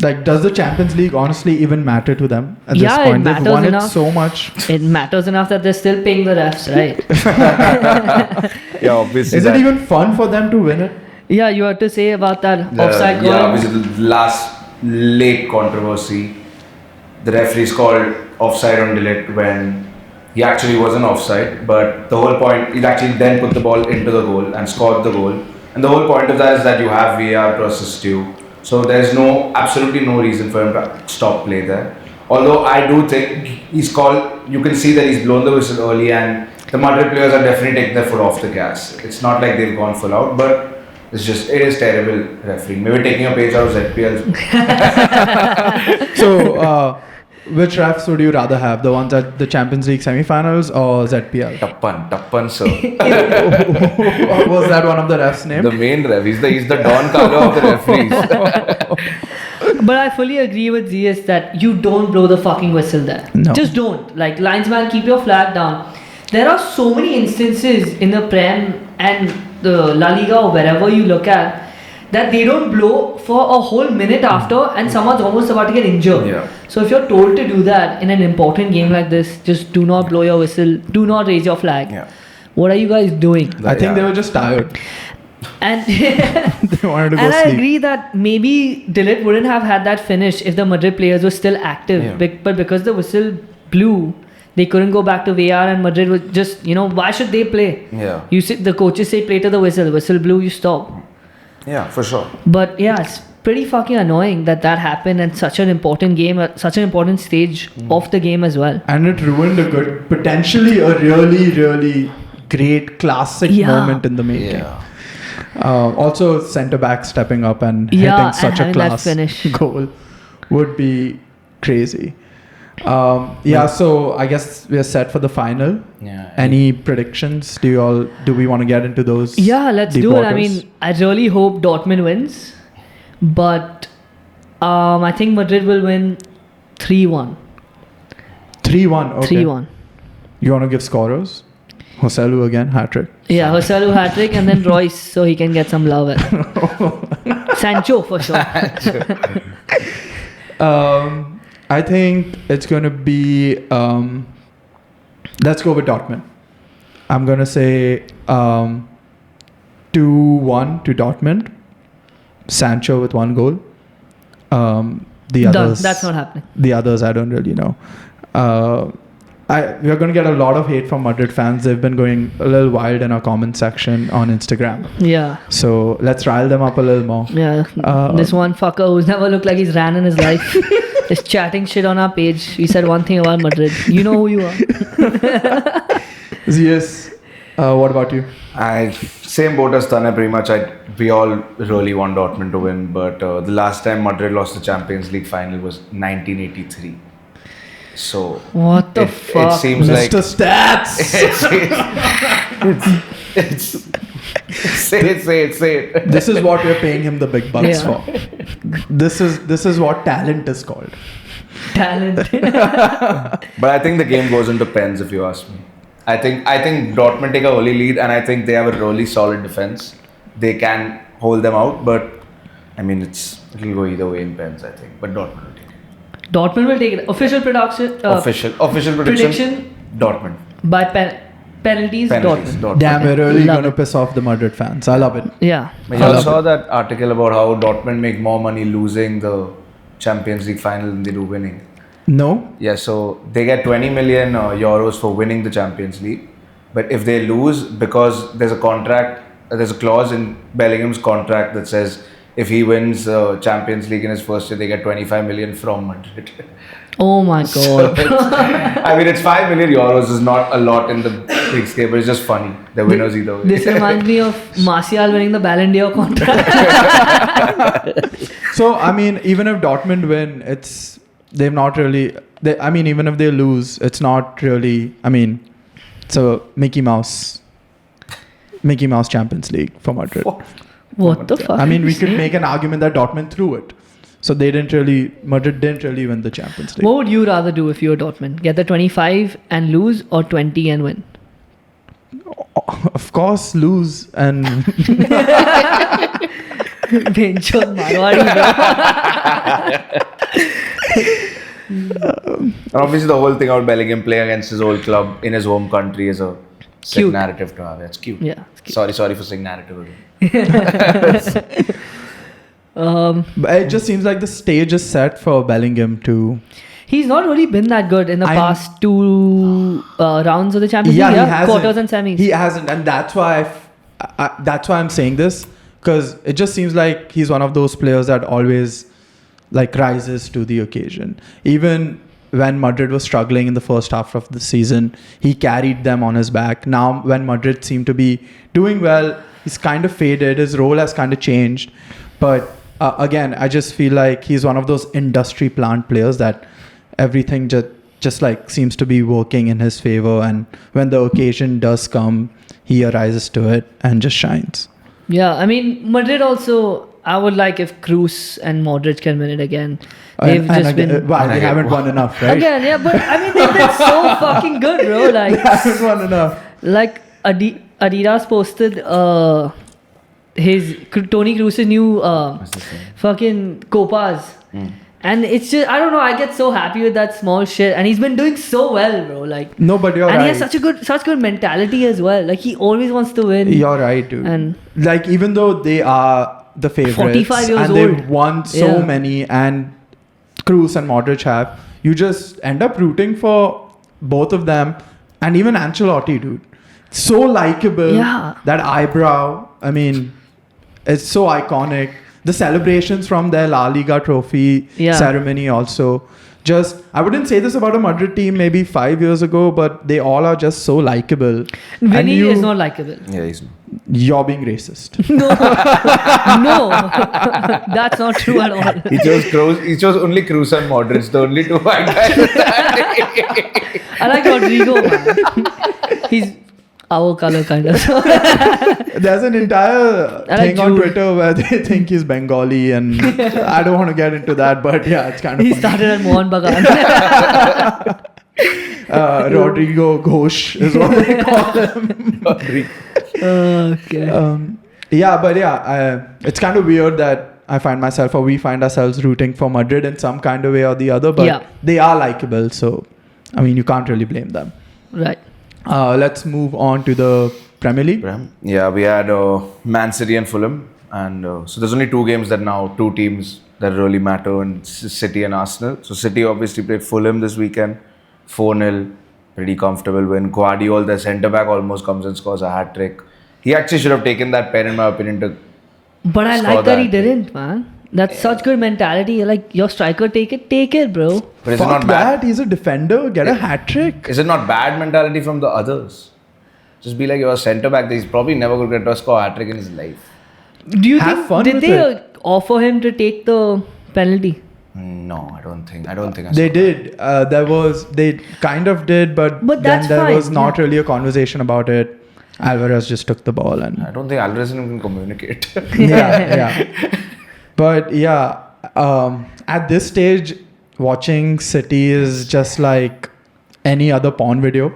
Like, does the Champions League honestly even matter to them at this point? It matters They've won enough. it so much. It matters enough that they're still paying the refs, right? Obviously. Is it even fun for them to win it? Yeah, you have to say about that offside goal. Yeah, obviously the last late controversy. The referees called offside on Delete when he actually wasn't offside, but the whole point, he actually then put the ball into the goal and scored the goal. And the whole point of that is that you have VAR to assist you. So there's absolutely no reason for him to stop play there. Although I do think you can see that he's blown the whistle early, and the Madrid players are definitely taking their foot off the gas. It's not like they've gone full out, but it is terrible refereeing. Maybe taking a page out of ZPL. So, which refs would you rather have? The ones at the Champions League semi-finals or ZPL? Tappan, sir. Was that one of the refs' name? The main ref. He's the Don Carlo of the referees. But I fully agree with ZS that you don't blow the fucking whistle there. No. Just don't. Like, linesman, keep your flag down. There are so many instances in the Prem and the La Liga or wherever you look at that they don't blow for a whole minute after and someone's almost about to get injured. Yeah. So if you're told to do that in an important game like this, just do not blow your whistle, do not raise your flag. Yeah. What are you guys doing? I think they were just tired. And They wanted to go and I sleep. agree that maybe Delete wouldn't have had that finish if the Madrid players were still active. Yeah. But because the whistle blew, they couldn't go back to VAR, and Madrid was just, why should they play? Yeah. The coaches say play to the whistle blew, you stop. Yeah, for sure. But yeah, it's pretty fucking annoying that happened at such an important game, at such an important stage of the game as well. And it ruined potentially a really, really great classic moment in the making. Yeah. Also, centre back stepping up and hitting and such a having that class finish. goal would be crazy. So I guess we are set for the final. Yeah. Any predictions? Do we want to get into those? Yeah, let's deep do it. I waters? mean, I really hope Dortmund wins, but I think Madrid will win 3-1. 3-1. Okay. 3-1. You want to give scorers? Hoselu again, hat-trick. Yeah, Hoselu hat-trick and then Royce so he can get some love. Sancho for sure. I think it's going to be. Let's go with Dortmund. I'm going to say 2-1 to Dortmund. Sancho with 1 goal. The Done. others. That's not happening. The others, I don't really know. We're going to get a lot of hate from Madrid fans. They've been going a little wild in our comment section on Instagram. Yeah. So let's rile them up a little more. Yeah. This one fucker who's never looked like he's ran in his life is chatting shit on our page. He said one thing about Madrid. You know who you are. Yes. What about you? Same boat as Tane pretty much. We all really want Dortmund to win, but the last time Madrid lost the Champions League final was 1983. So What the fuck? It seems Mr. like Stats! say it. This is what we're paying him the big bucks Yeah. for. This is what talent is called. Talent. But I think the game goes into pens if you ask me. I think Dortmund take a early lead, and I think they have a really solid defense. They can hold them out, but I mean it'll go either way in pens, I think. But Dortmund will take it. Dortmund will take it. Official production. Official prediction. Dortmund. By penalties. Dortmund. Damn, we're really Love going to it. piss off the Madrid fans. I love it. Yeah. But you all saw that article about how Dortmund make more money losing the Champions League final than they do winning. No? Yeah, so they get 20 million euros for winning the Champions League. But if they lose, because there's a clause in Bellingham's contract that says if he wins Champions League in his first year, they get 25 million from Madrid. Oh my god. I mean, it's 5 million euros is not a lot in the big scale, but it's just funny. They're winners either way. This reminds me of Martial winning the Ballon d'Or contract. So, I mean, even if Dortmund win, they've not really... even if they lose, it's not really... it's a Mickey Mouse Champions League for Madrid. What the fuck? We could make an argument that Dortmund threw it. So Madrid didn't really win the Champions League. What would you rather do if you were Dortmund? Get the 25 and lose, or 20 and win? Of course, lose and... Benchon Marwari, And obviously, the whole thing about Bellingham playing against his old club in his home country is a sick Cute. narrative to have. It's cute. Yeah, it's cute. Sorry for saying narrative again. But it just seems like the stage is set for Bellingham to... He's not really been that good in the past 2 rounds of the Champions League. he hasn't. Quarters and semis. He hasn't, and that's why I'm saying this, because it just seems like he's one of those players that always rises to the occasion. Even when Madrid was struggling in the first half of the season, he carried them on his back. Now, when Madrid seem to be doing well, he's kind of faded. His role has kind of changed. But again, I just feel like he's one of those industry plant players that everything just seems to be working in his favor. And when the occasion does come, he arises to it and just shines. Yeah, Madrid also... I would like if Kroos and Modric can win it again. They haven't won enough, right? Again, yeah, but they've been so fucking good, bro. They haven't won enough. Adidas posted Tony Kroos's new fucking Copas. And it's just, I don't know, I get so happy with that small shit. And he's been doing so well, bro. No, but you're right. And he has such good mentality as well. He always wants to win. You're right, dude. And even though they are the favorites 45 years and old. they've won so many, and Kroos and Modric have, you just end up rooting for both of them. And even Ancelotti, dude. So likable. Yeah. That eyebrow. It's so iconic. The celebrations from their La Liga trophy ceremony also. I wouldn't say this about a Madrid team maybe 5 years ago, but they all are just so likable. Vinny is not likable. Yeah, he's not. You're being racist. No, that's not true at all. He chose only Kroos and Modric, the only two white guys. I like Rodrigo, man. He's our color, kind of. There's an entire thing on Jude. Twitter where they think he's Bengali, and I don't want to get into that, but yeah, it's kind of He funny. started at Mohan Bagan. Rodrigo Ghosh is what they call him. Okay. It's kind of weird that I find myself, or we find ourselves rooting for Madrid in some kind of way or the other, but they are likable. So, I mean, you can't really blame them. Right. Let's move on to the Premier League. Yeah, we had Man City and Fulham. And so there's only 2 games that now, 2 teams that really matter, and City and Arsenal. So City obviously played Fulham this weekend, 4-0, pretty comfortable win. Guardiola, their centre-back, almost comes and scores a hat-trick. He actually should have taken that pen, in my opinion, to But I like that he didn't, man. That's such good mentality. You're like, your striker, take it, bro. But is it Fuck not bad? that, he's a defender, get a hat-trick. Is it not bad mentality from the others? Just be like, you're a centre-back, he's probably never going to get to score a hat-trick in his life. Do you Have think, fun did with they it. offer him to take the penalty? No, I don't think I They saw did. They kind of did, but then that's there fine, was not really a conversation about it. Alvarez just took the ball and I don't think Alvarez can communicate. yeah. But yeah, at this stage, watching City is just like any other porn video.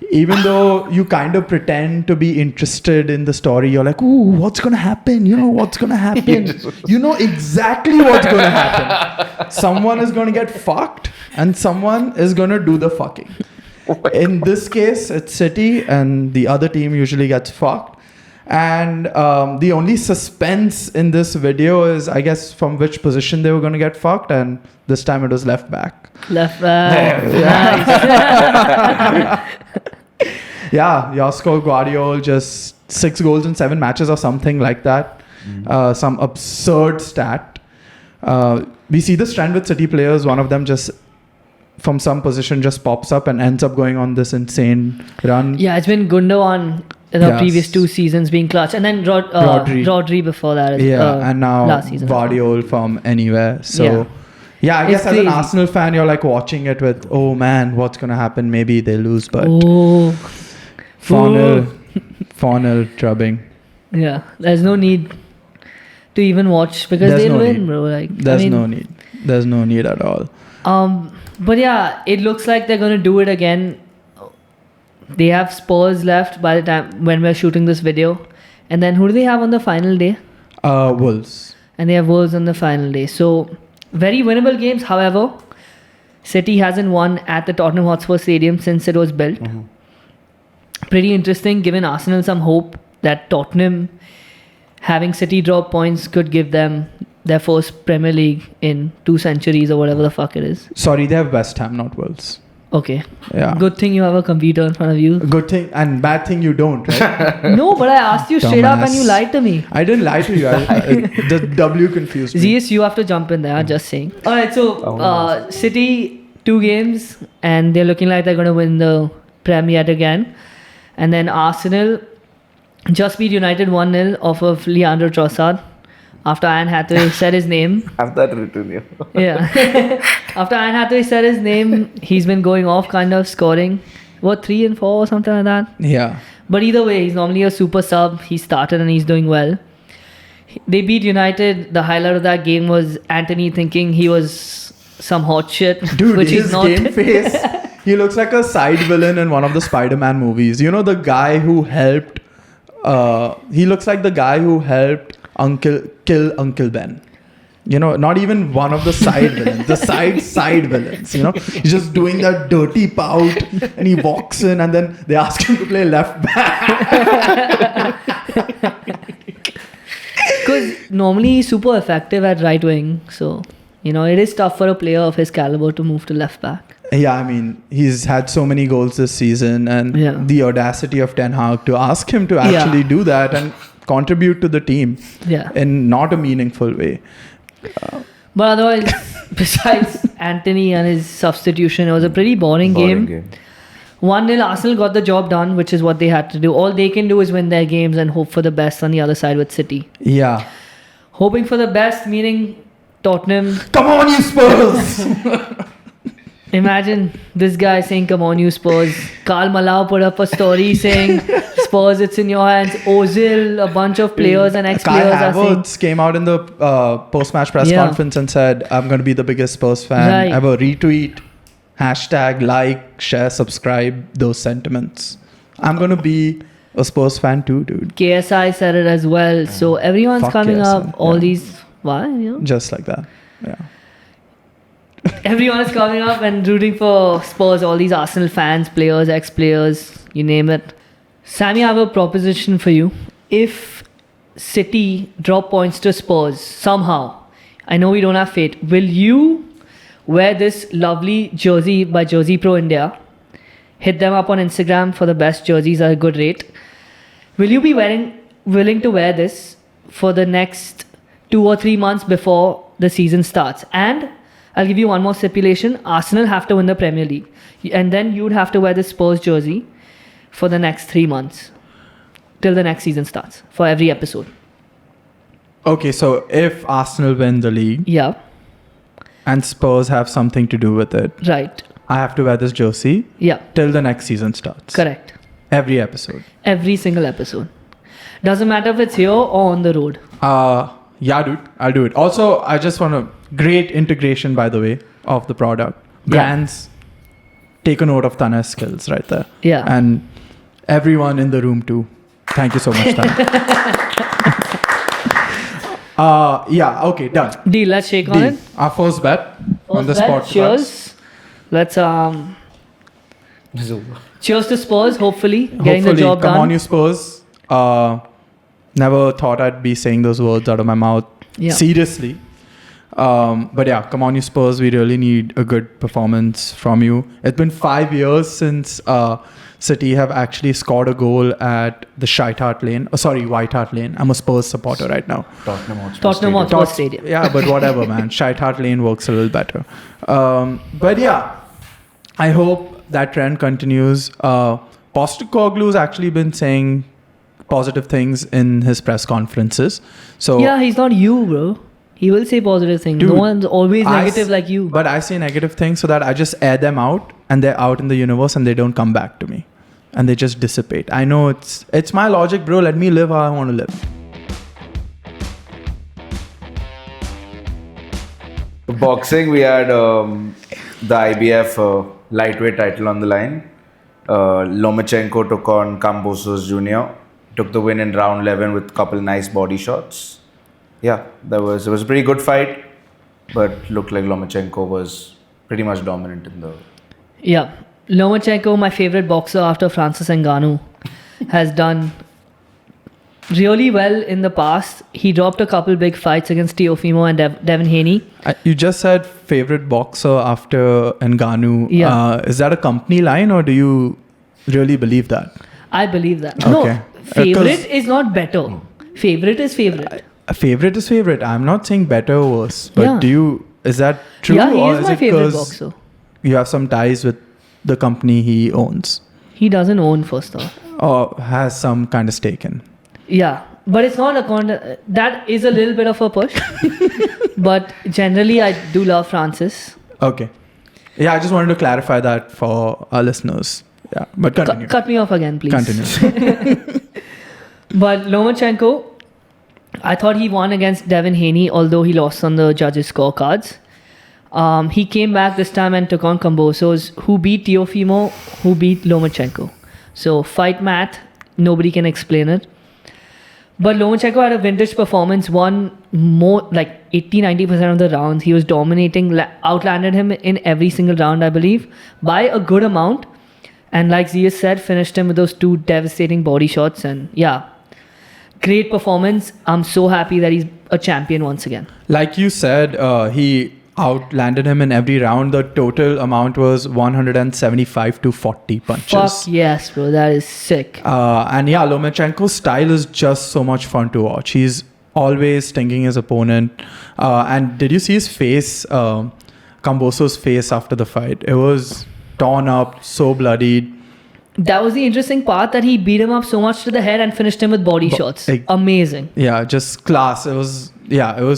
Even though you kind of pretend to be interested in the story, you're like, ooh, what's going to happen? You know what's going to happen? You know exactly what's going to happen. Someone is going to get fucked and someone is going to do the fucking. In this case, it's City and the other team usually gets fucked. And the only suspense in this video is, I guess, from which position they were going to get fucked. And this time it was left back. Left back. Nice. Yeah, Josko Guardiola just 6 goals in 7 matches or something like that. Some absurd stat. We see this trend with City players. One of them just from some position just pops up and ends up going on this insane run. Yeah, it's been Gundogan in the previous 2 seasons being clutch. And then Rodri before that. And now last season Guardiola from anywhere. So... Yeah, I guess as an Arsenal fan, you're like watching it with, oh man, what's going to happen? Maybe they lose, but 4-0 drubbing. Yeah, there's no need to even watch because they'll win, bro. Like, There's no need. There's no need at all. But yeah, it looks like they're going to do it again. They have Spurs left by the time when we're shooting this video. And then who do they have on the final day? Wolves. And they have Wolves on the final day. So... very winnable games. However, City hasn't won at the Tottenham Hotspur Stadium since it was built. Pretty interesting, given Arsenal some hope that Tottenham having City drop points could give them their first Premier League in 2 centuries or whatever the fuck it is. Sorry, they have West Ham, not Wolves. Okay. Yeah. Good thing you have a computer in front of you. Good thing and bad thing you don't, right? No, but I asked you straight up and you lied to me. I didn't lie to you. The W confused me. ZS, you have to jump in there, just saying. Alright, so City, 2 games and they're looking like they're going to win the Prem yet again. And then Arsenal just beat United 1-0 off of Leandro Trossard. After Ian Hathaway said his name. Have that written here. Yeah. After Ian Hathaway said his name, he's been going off kind of scoring. What, 3 and 4 or something like that? Yeah. But either way, he's normally a super sub. He started and he's doing well. They beat United. The highlight of that game was Anthony thinking he was some hot shit. Dude, which his he's not. game face. He looks like a side villain in one of the Spider-Man movies. You know, the guy who helped... he looks like the guy who helped kill Uncle Ben. You know, not even one of the side villains, the side villains, you know. He's just doing that dirty pout and he walks in and then they ask him to play left back. Because normally he's super effective at right wing. So, you know, it is tough for a player of his caliber to move to left back. Yeah, I mean, he's had so many goals this season and the audacity of Ten Hag to ask him to actually do that and contribute to the team in not a meaningful way. But otherwise, besides Anthony and his substitution, it was a pretty boring game. 1-0 Arsenal got the job done, which is what they had to do. All they can do is win their games and hope for the best on the other side with City. Yeah. Hoping for the best, meaning Tottenham. Come on, you Spurs! Imagine this guy saying, come on, you Spurs. Karl Malou put up a story saying, Spurs, it's in your hands. Ozil, a bunch of players and ex-players Kai are saying... Havertz came out in the post-match press conference and said, I'm going to be the biggest Spurs fan ever. Retweet, hashtag, like, share, subscribe, those sentiments. I'm going to be a Spurs fan too, dude. KSI said it as well. So everyone's Fuck coming KSI, up. All yeah. these, why? Just like that. Yeah. Everyone is coming up and rooting for Spurs. All these Arsenal fans, players, ex-players, you name it. Sammy, I have a proposition for you. If City drop points to Spurs somehow, I know we don't have fate, will you wear this lovely jersey by Jersey Pro India? Hit them up on Instagram for the best jerseys at a good rate. Will you be willing to wear this for the next 2 or 3 months before the season starts? And I'll give you one more stipulation. Arsenal have to win the Premier League. And then you'd have to wear the Spurs jersey for the next 3 months. Till the next season starts. For every episode. Okay, so if Arsenal win the league Yeah. and Spurs have something to do with it, Right. I have to wear this jersey Yeah. till the next season starts. Correct. Every episode. Every single episode. Doesn't matter if it's here or on the road. Yeah, dude, I'll do it. Also, I just want a great integration, by the way, of the product. Brands, take a note of Tana's skills right there. Yeah. And everyone in the room too. Thank you so much, Tana. Yeah, okay, done. Deal. Let's shake on Deal. it. Our first bet on the First bet, spot. cheers. Let's cheers to Spurs. Hopefully getting the job come done. on, you Spurs. Never thought I'd be saying those words out of my mouth. Yeah. Seriously. But yeah, come on, you Spurs. We really need a good performance from you. It's been 5 years since City have actually scored a goal at the White Hart Lane. I'm a Spurs supporter right now. Tottenham Hotspur Stadium. Yeah, but whatever, man. White Hart Lane works a little better. But yeah, I hope that trend continues. Postecoglou's actually been saying positive things in his press conferences. So Yeah, he's not you, bro. He will say positive things. Dude, No one's always negative like you. But I say negative things so that I just air them out and they're out in the universe and they don't come back to me. And they just dissipate. I know it's my logic, bro. Let me live how I want to live. Boxing, we had the IBF lightweight title on the line. Lomachenko took on Kambosos Jr. Took the win in round 11 with a couple nice body shots. Yeah, it was a pretty good fight, but looked like Lomachenko was pretty much dominant in the... Yeah. Lomachenko, my favorite boxer after Francis Ngannou, has done really well in the past. He dropped a couple big fights against Teofimo and Devin Haney. You just said favorite boxer after Ngannou. Yeah. Is that a company line or do you really believe that? I believe that. Okay. No, favorite is not better. Favorite is favorite. A favorite is favorite. I'm not saying better or worse. But Yeah. is that true? Yeah, he or is is my it favorite 'cause boxer. you have some ties with the company he owns He doesn't own first off. or has some kind of stake in? Yeah, but it's not a that is a little bit of a push. But generally, I do love Francis. Okay. Yeah, I just wanted to clarify that for our listeners. Yeah, but continue. Cut me off again, please. Continue. But Lomachenko, I thought he won against Devin Haney, although he lost on the judges' scorecards. He came back this time and took on Kambosos, who beat Teofimo, who beat Lomachenko. So fight math, nobody can explain it. But Lomachenko had a vintage performance, won more like 80-90% of the rounds. He was dominating, outlanded him in every single round, I believe, by a good amount. And like Zia said, finished him with those 2 devastating body shots. And yeah, great performance. I'm so happy that he's a champion once again. Like you said, he outlanded him in every round. The total amount was 175 to 40 punches. Fuck yes, bro. That is sick. And yeah, Lomachenko's style is just so much fun to watch. He's always stinging his opponent. And did you see his face, Kambosos' face after the fight? It was torn up, so bloodied. That was the interesting part, that he beat him up so much to the head and finished him with body shots. Amazing. Yeah, just class. It was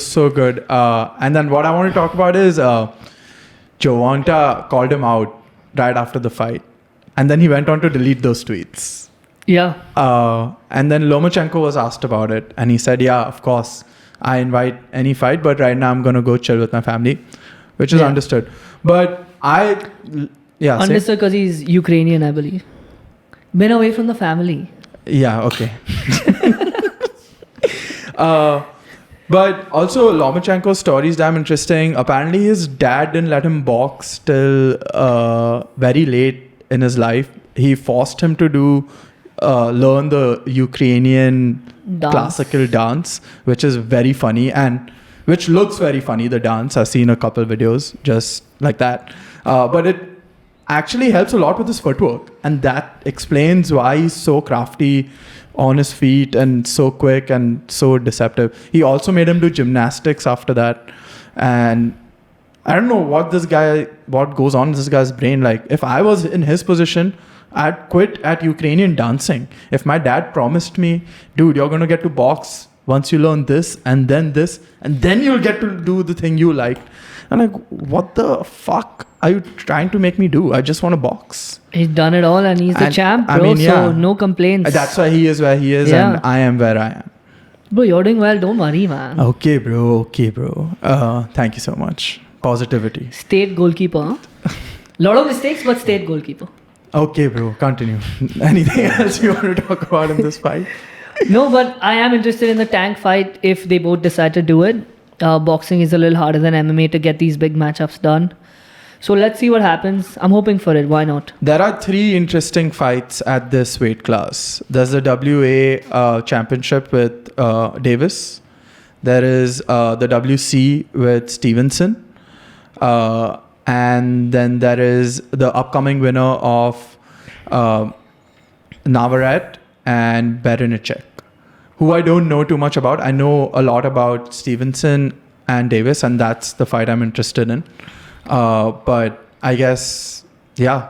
so good. And then what I want to talk about is Goenka called him out right after the fight. And then he went on to delete those tweets. Yeah. And then Lomachenko was asked about it. And he said, yeah, of course, I invite any fight. But right now I'm going to go chill with my family, which is understood. But understood because he's Ukrainian, I believe. Been away from the family. Yeah, okay. But also Lomachenko's story is damn interesting. Apparently his dad didn't let him box till very late in his life. He forced him to learn the Ukrainian classical dance, which is very funny and which looks very funny, the dance. I've seen a couple videos just like that. But it actually helps a lot with his footwork, and that explains why he's so crafty on his feet and so quick and so deceptive. He also made him do gymnastics after that, and I don't know what goes on in this guy's brain. Like, if I was in his position, I'd quit at Ukrainian dancing. If my dad promised me, dude, you're going to get to box once you learn this, and then you'll get to do the thing you liked. I'm like, what the fuck are you trying to make me do? I just want to box. He's done it all and he's the champ, bro. I mean, so no complaints. That's why he is where he is, and I am where I am. Bro, you're doing well. Don't worry, man. Okay, bro. Thank you so much. Positivity. State goalkeeper, huh? Lot of mistakes, but state goalkeeper. Okay, bro. Continue. Anything else you want to talk about in this fight? No, but I am interested in the Tank fight if they both decide to do it. Boxing is a little harder than MMA to get these big matchups done. So let's see what happens. I'm hoping for it. Why not? There are 3 interesting fights at this weight class. There's the WA championship with Davis. There is the WC with Stevenson. And then there is the upcoming winner of Navarrete and Berenichek, who I don't know too much about. I know a lot about Stevenson and Davis, and that's the fight I'm interested in. But I guess, yeah.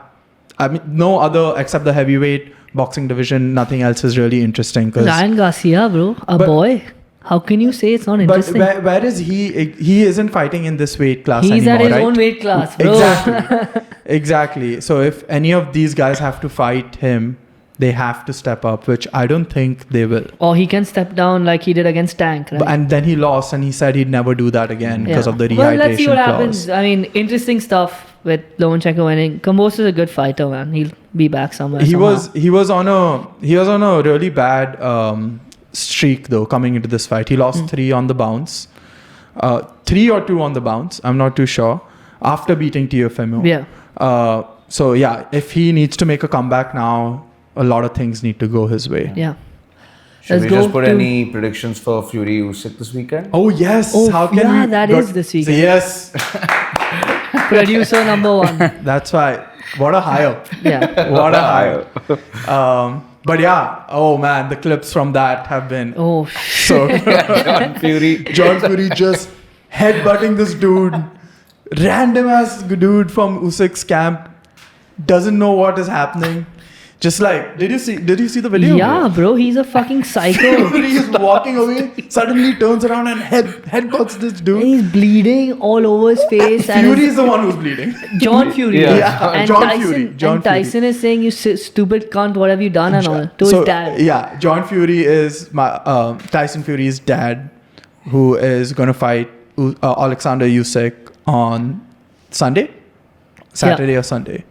I mean, no other, except the heavyweight boxing division, nothing else is really interesting. Ryan Garcia, bro, boy. How can you say it's not interesting? But where is he? He isn't fighting in this weight class He's anymore, at his right? own weight class, bro. Exactly. Exactly. So if any of these guys have to fight him, they have to step up, which I don't think they will. Or he can step down like he did against Tank, right? And then he lost, and he said he'd never do that again because of the rehydration Well, let's see what clause. happens. I mean, interesting stuff with Lomachenko winning. Kambosos is a good fighter, man. He'll be back somewhere. He was on a really bad streak though coming into this fight. He lost 3 on the bounce, 3 or 2 on the bounce. I'm not too sure. After beating Teofimo. Yeah. So yeah, if he needs to make a comeback now, a lot of things need to go his way. Yeah. Should we just put any predictions for Fury Usyk this weekend? Oh yes. How can that is this weekend. Yes. Producer number 1. That's why. What a hire. Yeah. What a hire. But yeah, oh man, the clips from that have been so John Fury just headbutting this dude, random ass dude from Usyk's camp, doesn't know what is happening. Just like, did you see the video? Yeah, bro, he's a fucking psycho. He's walking away, suddenly turns around and headbutts this dude. And he's bleeding all over his face. Fury is the one who's bleeding. John Fury. Yeah. And Tyson is saying, you stupid cunt, what have you done and all, to his dad. Yeah, John Fury is Tyson Fury's dad, who is going to fight Alexander Usyk on Saturday or Sunday.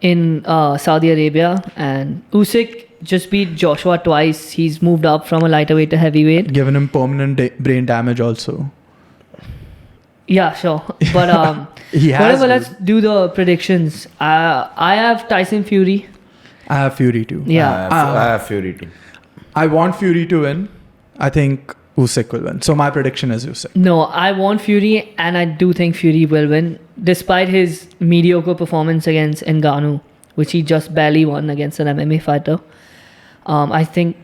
In Saudi Arabia, and Usyk just beat Joshua twice. He's moved up from a lighter to heavyweight. Given him permanent brain damage also. Yeah, sure. But whatever, let's do the predictions. I have Tyson Fury. I have Fury too. Yeah. I have Fury too. I want Fury to win. I think Usyk will win. So my prediction is Usyk. No, I want Fury, and I do think Fury will win, despite his mediocre performance against Ngannou, which he just barely won against an MMA fighter. I think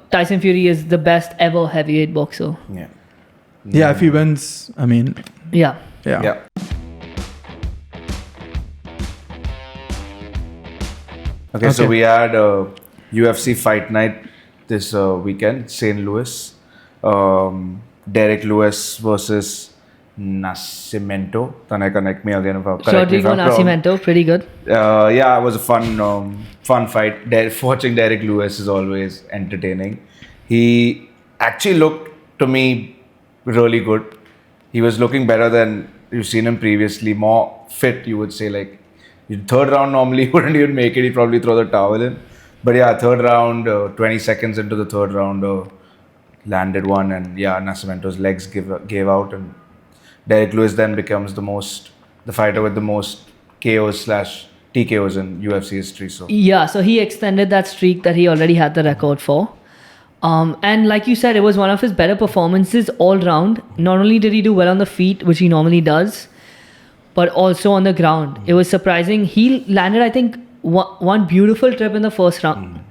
Tyson Fury is the best ever heavyweight boxer. Yeah. Yeah, if he wins, I mean... Yeah. Okay, so we had UFC Fight Night this weekend, St. Louis. Derek Lewis versus Nascimento. Tanai connect me again if I'm correct. Rodrigo Nascimento, pretty good. Yeah, it was a fun fight. Watching Derek Lewis is always entertaining. He actually looked to me really good. He was looking better than you've seen him previously. More fit, you would say. Like, third round normally he wouldn't even make it. He'd probably throw the towel in. But yeah, third round, 20 seconds into the third round, landed one, and yeah, Nascimento's legs gave out, and Derek Lewis then becomes the fighter with the most KOs slash TKOs in UFC history. So Yeah, so he extended that streak that he already had the record for. And like you said, it was one of his better performances all round. Not only did he do well on the feet, which he normally does, but also on the ground. It was surprising. He landed, I think, one beautiful trip in the first round.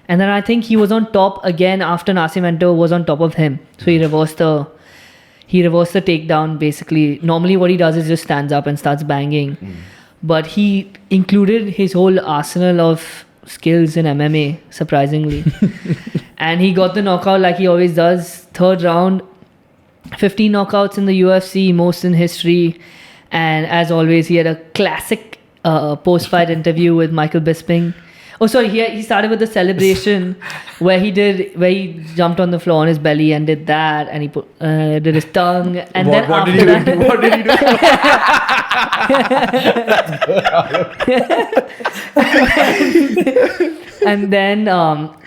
And then I think he was on top again after Nascimento was on top of him. So he reversed the takedown basically. Normally what he does is just stands up and starts banging. But he included his whole arsenal of skills in MMA, surprisingly. And he got the knockout like he always does. Third round, 15 knockouts in the UFC, most in history. And as always, he had a classic post-fight interview with Michael Bisping. Oh, sorry, he started with the celebration where he jumped on the floor on his belly and did that, and he did his tongue, and then what after did he that, do? What did he do? and then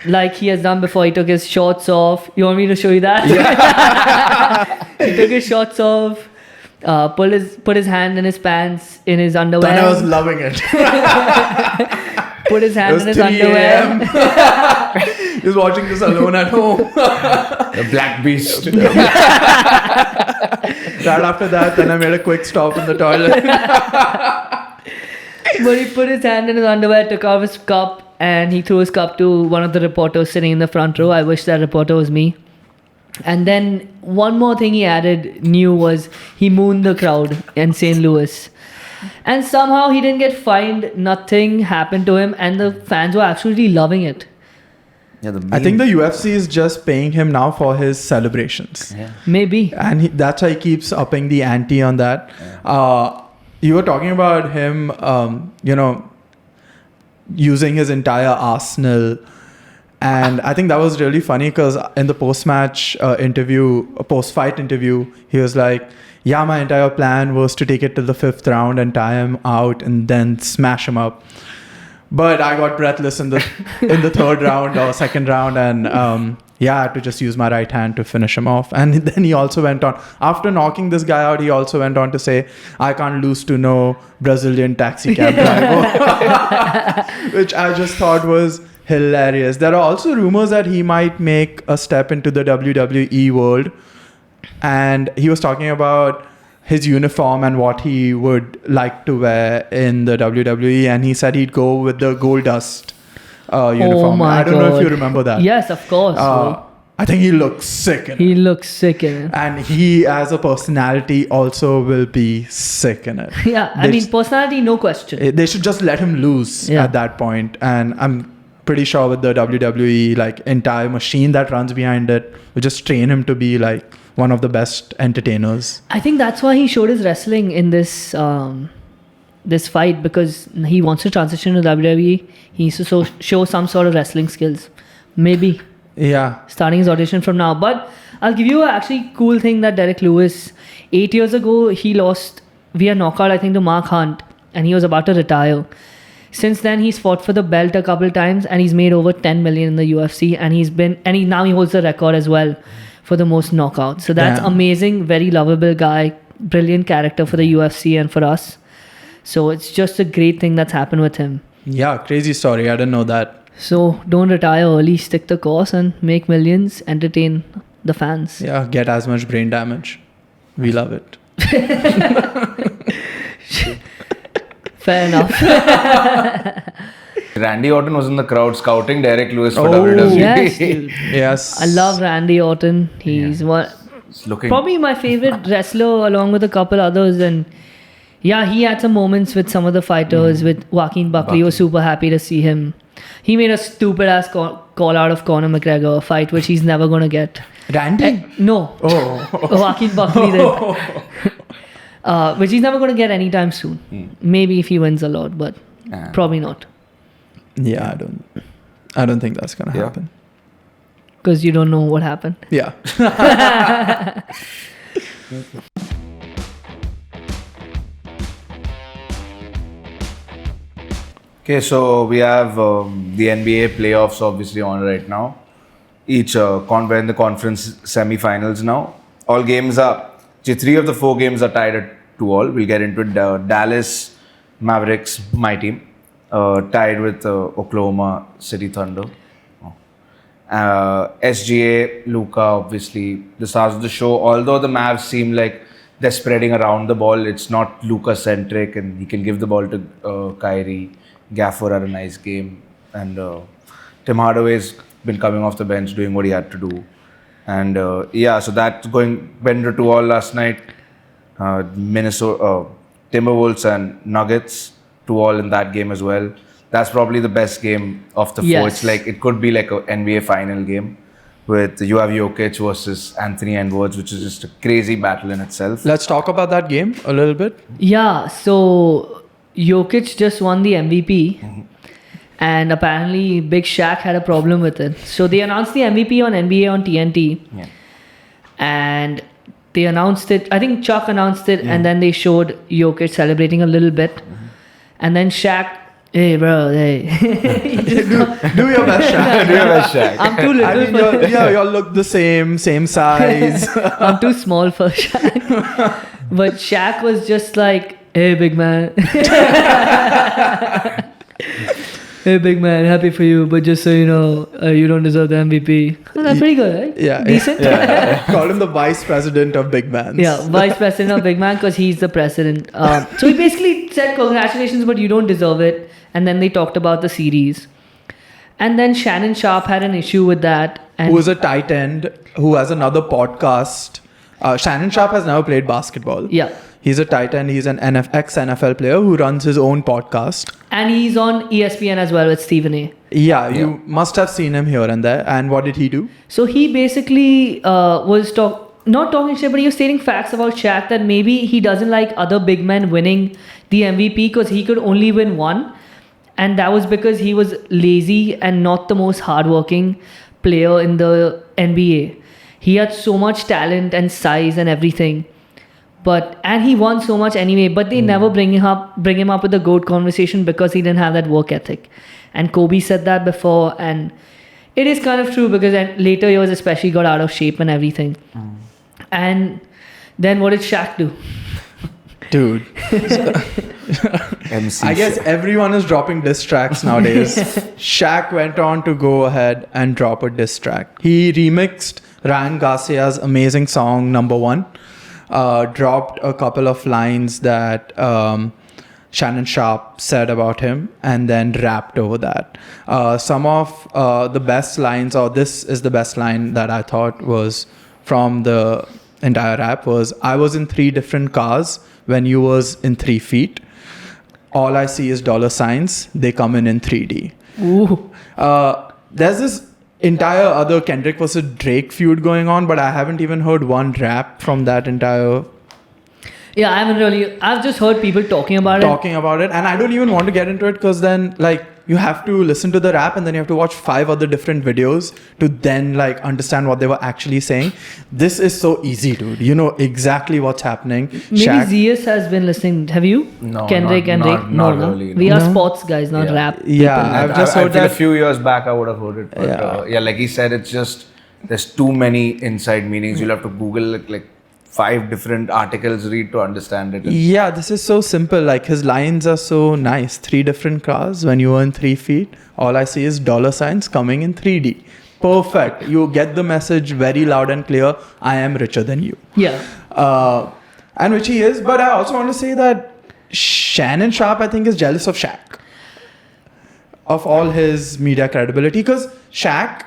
like he has done before, he took his shorts off. You want me to show you that? Yeah. He took his shorts off, put his hand in his pants, in his underwear. Then I was loving it. Put his hand in his 3 underwear. a.m. He was watching this alone at home. the Black Beast. Right after that, then I made a quick stop in the toilet. But he put his hand in his underwear, took off his cup, and he threw his cup to one of the reporters sitting in the front row. I wish that reporter was me. And then one more thing he added new was he mooned the crowd in St. Louis. And somehow he didn't get fined. Nothing happened to him. And the fans were absolutely loving it. Yeah, I think the UFC is just paying him now for his celebrations. Yeah. Maybe. And that's why he keeps upping the ante on that. You were talking about him, using his entire arsenal. And I think that was really funny because in the post-fight interview, he was like, yeah, my entire plan was to take it to the 5th round and tie him out and then smash him up. But I got breathless in the 3rd round or 2nd round, and I had to just use my right hand to finish him off. And then he also went on, after knocking this guy out, he also went on to say, I can't lose to no Brazilian taxi cab driver, which I just thought was hilarious. There are also rumors that he might make a step into the WWE world. And he was talking about his uniform and what he would like to wear in the WWE. And he said he'd go with the gold dust uniform. Oh my I don't know if God. you remember that. Yes, of course. I think he looks sick in He it. looks sick in it. And he, as a personality, also will be sick in it. Yeah, I mean, personality, no question. They should just let him loose at that point. And I'm pretty sure with the WWE, entire machine that runs behind it, will just train him to be one of the best entertainers. I think that's why he showed his wrestling in this this fight, because he wants to transition to WWE. He needs to show some sort of wrestling skills. Maybe. Yeah. Starting his audition from now. But I'll give you a actually cool thing that Derek Lewis, 8 years ago, he lost via knockout, I think, to Mark Hunt, and he was about to retire. Since then, he's fought for the belt a couple times, and he's made over 10 million in the UFC, and now he holds the record as well for the most knockouts. So that's amazing. Very lovable guy, brilliant character for the UFC and for us. So it's just a great thing that's happened with him. Yeah, crazy story. I didn't know that. So don't retire early, stick the course and make millions, entertain the fans. Yeah, get as much brain damage. We love it. Fair enough. Randy Orton was in the crowd scouting Derek Lewis for WWE. Yes, dude. Yes. I love Randy Orton. He's probably my favorite wrestler along with a couple others. And yeah, he had some moments with some of the fighters. With Joaquin Buckley, was super happy to see him. He made a stupid ass call out of Conor McGregor, a fight which he's never going to get. Randy? No. Oh. Joaquin Buckley did. Which he's never going to get anytime soon. Maybe if he wins a lot, but probably not. Yeah, I don't think that's gonna happen. Because you don't know what happened. Yeah. Okay, so we have the NBA playoffs obviously on right now. We're in the conference semi-finals now. All games are, 3 of the 4 games are tied at 2-2. We'll get into it. Dallas Mavericks, my team, tied with Oklahoma City Thunder. SGA, Luka, obviously the stars of the show. Although the Mavs seem like they're spreading around the ball, it's not Luka centric, and he can give the ball to Kyrie. Gafford had a nice game, and Tim Hardaway's been coming off the bench doing what he had to do. And so that's went to 2-2 last night. Minnesota Timberwolves and Nuggets 2-2 in that game as well. That's probably the best game of the 4. It's like, it could be like an NBA final game with you have Jokic versus Anthony Edwards, which is just a crazy battle in itself. Let's talk about that game a little bit. Yeah, so Jokic just won the MVP. And apparently Big Shaq had a problem with it. So they announced the MVP on NBA on TNT. Yeah. And they announced it, I think Chuck announced it, and then they showed Jokic celebrating a little bit. And then Shaq, hey bro, hey. Do your best, Shaq. Do your best, Shaq. I'm too little you all look the same size. I'm too small for Shaq. But Shaq was just like, hey big man. Hey big man, happy for you, but just so you know, you don't deserve the MVP. Oh, that's pretty good, right? Yeah. Decent? Yeah. Call him the vice president of big man. Yeah, vice president of big man because he's the president. So he basically said, congratulations, but you don't deserve it. And then they talked about the series. And then Shannon Sharp had an issue with that. And who is a tight end who has another podcast. Shannon Sharp has never played basketball. Yeah. He's a tight end. He's an ex-NFL player who runs his own podcast. And he's on ESPN as well with Stephen A. Yeah, you must have seen him here and there. And what did he do? So he basically was not talking shit, but he was stating facts about Shaq that maybe he doesn't like other big men winning the MVP because he could only win one. And that was because he was lazy and not the most hardworking player in the NBA. He had so much talent and size and everything. And he won so much anyway, but they never bring him up with the GOAT conversation because he didn't have that work ethic. And Kobe said that before, and it is kind of true because later years especially got out of shape and everything. And then what did Shaq do? Dude. I guess everyone is dropping diss tracks nowadays. Shaq went on to go ahead and drop a diss track. He remixed Ryan Garcia's amazing song, Number One. Dropped a couple of lines that Shannon Sharp said about him and then rapped over that. Some of the best lines, or this is the best line that I thought was from the entire rap was, I was in 3 different cars when you was in 3 feet. All I see is $signs. They come in 3D. Ooh. There's this entire other Kendrick versus Drake feud going on, but I haven't even heard one rap from that entire. Yeah, I haven't really. I've just heard people talking about it. And I don't even want to get into it because then, like, you have to listen to the rap and then you have to watch 5 other different videos to then, like, understand what they were actually saying. This is so easy, dude. You know exactly what's happening. Maybe Zeus has been listening. Have you? No, Kendrick and Drake? Not really. We are sports guys, not rap. Yeah, I've just heard that. A few years back, I would have heard it. But like he said, it's just, there's too many inside meanings. You'll have to Google like 5 different articles read to understand it. Yeah, this is so simple. Like, his lines are so nice. 3 different cars when you are in 3 feet. All I see is $signs coming in 3D. Perfect. You get the message very loud and clear. I am richer than you. Yeah. And which he is. But I also want to say that Shannon Sharp, I think, is jealous of Shaq. Of all his media credibility. Because Shaq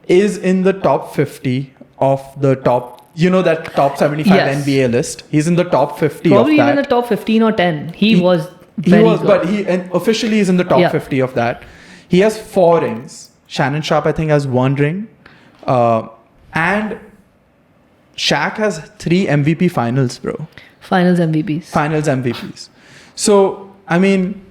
is in the top 50 of the top, you know, that top 75 NBA list. He's in the top 50 Probably of that. even the top 15 or 10. He was very good. But he officially is in the top 50 of that. He has 4 rings. Shannon Sharp, I think, has 1 ring. And Shaq has 3 MVP finals, bro. Finals MVPs. So, I mean,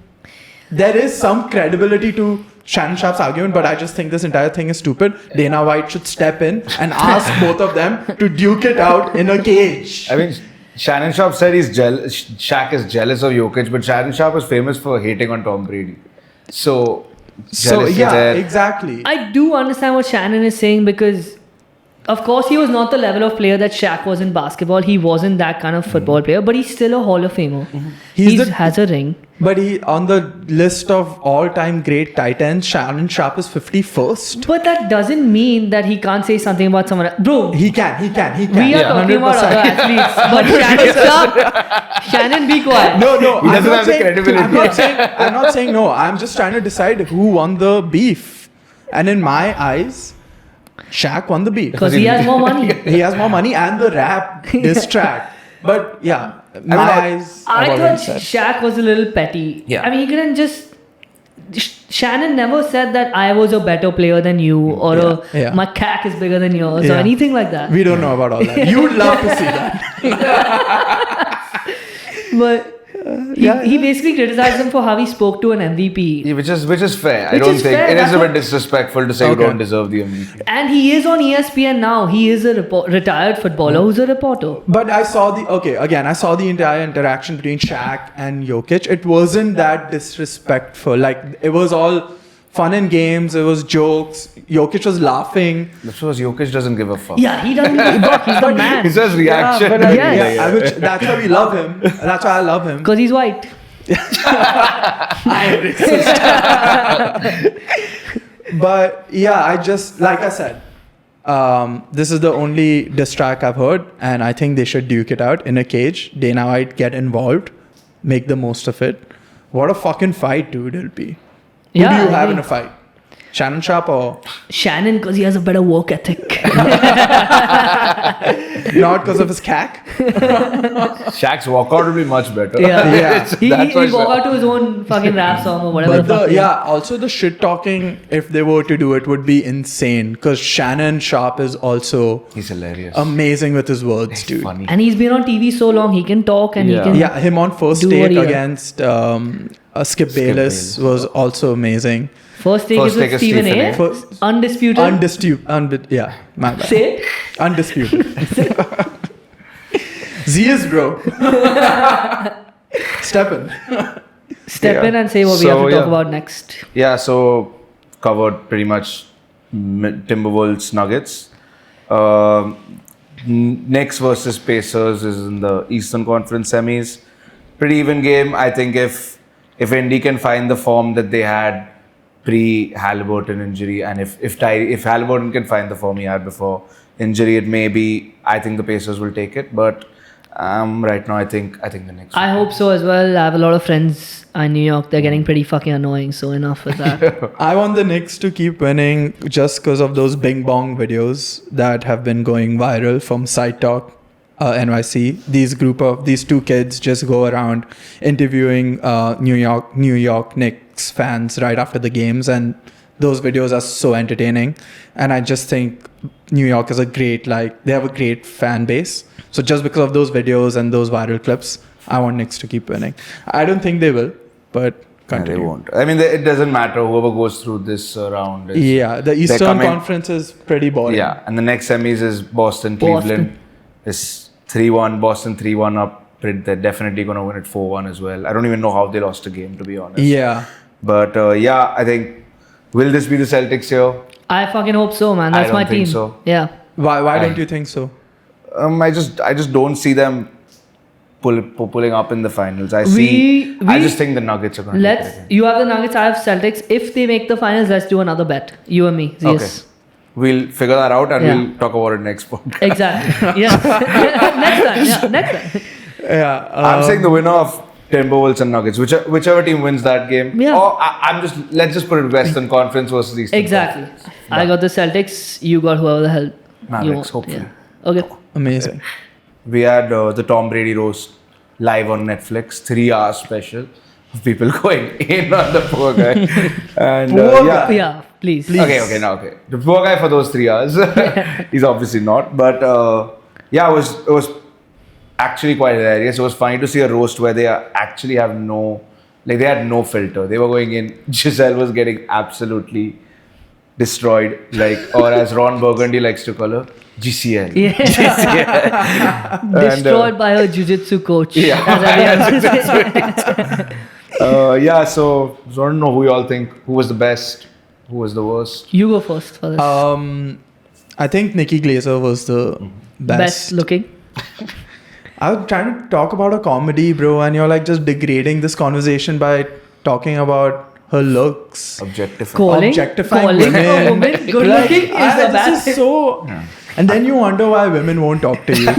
there is some credibility to Shannon Sharp's argument, but I just think this entire thing is stupid. Dana White should step in and ask both of them to duke it out in a cage. I mean, Shannon Sharp said Shaq is jealous of Jokic, but Shannon Sharp is famous for hating on Tom Brady. So jealousy there. exactly. I do understand what Shannon is saying because, of course, he was not the level of player that Shaq was in basketball. He wasn't that kind of football player, but he's still a Hall of Famer. He has a ring. But he on the list of all-time great tight ends, Shannon Sharp is 51st. But that doesn't mean that he can't say something about someone else. Bro, He can. we are talking about 100%. other athletes. But Shannon Sharp, Shannon, be quiet. No, He doesn't have the credibility. I'm not saying no. I'm just trying to decide who won the beef. And in my eyes, Shaq won the beef. Because he has more money. He has more money and the rap diss track. But yeah, my eyes. I I've thought already said. Shaq was a little petty. Yeah. I mean, he couldn't just. Shannon never said that I was a better player than you or Yeah. my cack is bigger than yours or Yeah. anything like that. We don't know about all that. You would love to see that. But he basically criticized him for how he spoke to an MVP. Yeah, which is fair. I Which don't is think fair, it is that's a bit what- disrespectful to say Okay. you don't deserve the MVP. And he is on ESPN now. He is a retired footballer who's a reporter. But I saw I saw the entire interaction between Shaq and Jokic. It wasn't that disrespectful. Like, it was all fun and games. It was jokes. Jokic was laughing. This was Jokic doesn't give a fuck. Yeah, he doesn't give a fuck. He's the man. He says reaction. But Yes. that's why we love him. That's why I love him. Because he's white. But yeah, I just, like I said, this is the only diss track I've heard, and I think they should duke it out in a cage. Dana White get involved, make the most of it. What a fucking fight, dude, it'll be. Who Yeah, do you I have in agree. a fight? Shannon Sharp or Shannon, because he has a better work ethic. not because of his cack? Shaq's walkout will be much better. Yeah. Yeah. He'll walk out to his own fucking rap song or whatever. But the fuck. also the shit talking, if they were to do it, would be insane. Because Shannon Sharp is also He's hilarious. amazing with his words, dude. Funny. And he's been on TV so long, he can talk and he Yeah. can. Yeah, him on first Do take what he does. against Skip Bayless was also amazing. First take First is take with is Stephen Stephen A. A. First- Undisputed. Yeah, my bad. Say it. Undisputed. Zeus, bro. Step in. Step Yeah. in and say what we have So, to talk yeah. about next. Yeah, so covered pretty much Timberwolves Nuggets. Knicks versus Pacers is in the Eastern Conference semis. Pretty even game. I think if Indy can find the form that they had pre Halliburton injury, and if Halliburton can find the form he had before injury, it may be. I think the Pacers will take it, but right now I think the Knicks. I hope so as well. I have a lot of friends in New York. They're getting pretty fucking annoying. So enough with that. I want the Knicks to keep winning just because of those Bing Bong videos that have been going viral from Side Talk NYC. These two kids just go around interviewing New York Knicks fans right after the games, and those videos are so entertaining. And I just think New York is they have a great fan base. So just because of those videos and those viral clips, I want Knicks to keep winning. I don't think they will, but Yeah, continue. they won't. I mean, it doesn't matter. Whoever goes through this round is. Yeah, the Eastern coming- Conference is pretty boring. Yeah, and the next semis is Boston, Cleveland. It's 3-1, Boston 3-1 up. They're definitely going to win it 4-1 as well. I don't even know how they lost a game, to be honest. Yeah. But yeah, I think, will this be the Celtics here? I fucking hope so, man. That's I my don't think team. so. Yeah. Why don't you think so? I just don't see them pulling up in the finals. I just think the Nuggets are going to take it. You have the Nuggets, I have Celtics. If they make the finals, let's do another bet. You and me. Okay. Yes. We'll figure that out and Yeah. we'll talk about it next podcast. Exactly. Yeah. Next time. Yeah. Next time. Yeah. I'm saying the winner of Timberwolves and Nuggets, whichever team wins that game. Yeah. Or let's just put it Western Conference versus Eastern Exactly. Conference. I got the Celtics. You got whoever the hell you Mavericks, want. hopefully. Yeah. Okay. Amazing. We had the Tom Brady roast live on Netflix, 3-hour special of people going in on the poor guy. And Poor yeah. Yeah. Please. Okay. The poor guy for those 3 hours. He's obviously not. But yeah, it was actually quite hilarious. It was funny to see a roast where they actually have they had no filter. They were going in. Giselle was getting absolutely destroyed, like, or as Ron Burgundy likes to call her, GCL. Yeah. Destroyed by her jiu-jitsu coach. Yeah. As I Yeah, so I don't know who you all think. Who was the best? Who was the worst? You go first for this. I think Nikki Glaser was the Best looking. I was trying to talk about a comedy, bro, and you're like just degrading this conversation by talking about her looks. Objectifying. Objectifying calling women. a woman good Like, looking is a bad this is so. And then you wonder why women won't talk to you. Yeah,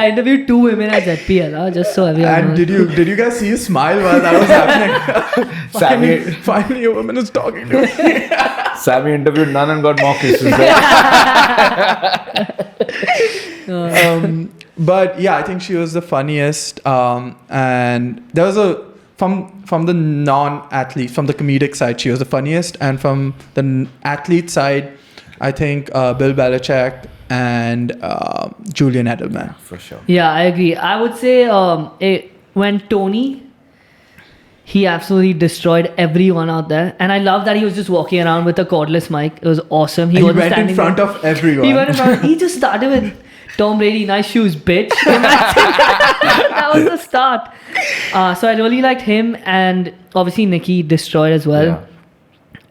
I interviewed 2 women at ZPL, just so everyone And knows. did you guys see his smile while that was happening? Finally, a woman is talking to me. Sammy interviewed none and got more kisses. But yeah, I think she was the funniest. And there was from the non-athlete, from the comedic side, she was the funniest. And from the athlete side, I think Bill Belichick and Julian Edelman. For sure. Yeah, I agree. I would say when Tony, he absolutely destroyed everyone out there. And I love that he was just walking around with a cordless mic. It was awesome. He wasn't went in standing front there. of everyone. He went in front. He just started with Tom Brady, nice shoes, bitch. That was the start. So I really liked him, and obviously Nikki destroyed as well. Yeah.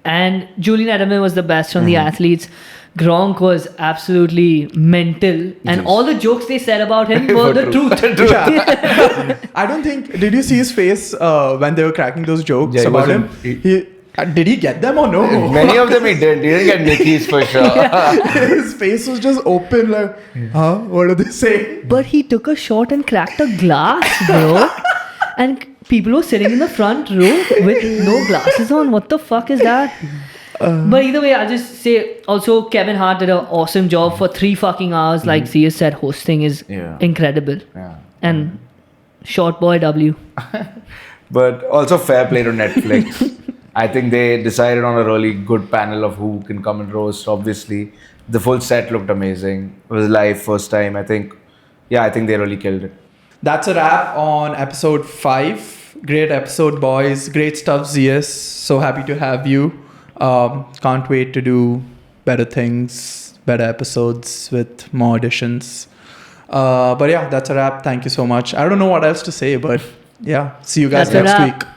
And Julian Edelman was the best from the athletes. Gronk was absolutely mental, and all the jokes they said about him were the truth. Yeah. I don't think. Did you see his face when they were cracking those jokes Yeah, he about him? wasn't- Did he get them or no? Many of them he did. He didn't get Nicky's for sure. His face was just open, like, huh? What are they saying? But he took a shot and cracked a glass, bro. And people were sitting in the front row with no glasses on. What the fuck is that? But either way, I'll just say also Kevin Hart did an awesome job for 3 fucking hours. Like Zia said, hosting is incredible. Yeah. And short boy W. But also fair play to Netflix. I think they decided on a really good panel of who can come and roast. Obviously, the full set looked amazing. It was live first time. I think they really killed it. That's a wrap on episode 5. Great episode, boys. Great stuff, ZS. So happy to have you. Can't wait to do better things, better episodes with more additions. But yeah, that's a wrap. Thank you so much. I don't know what else to say, but yeah, see you guys That's a next wrap. week.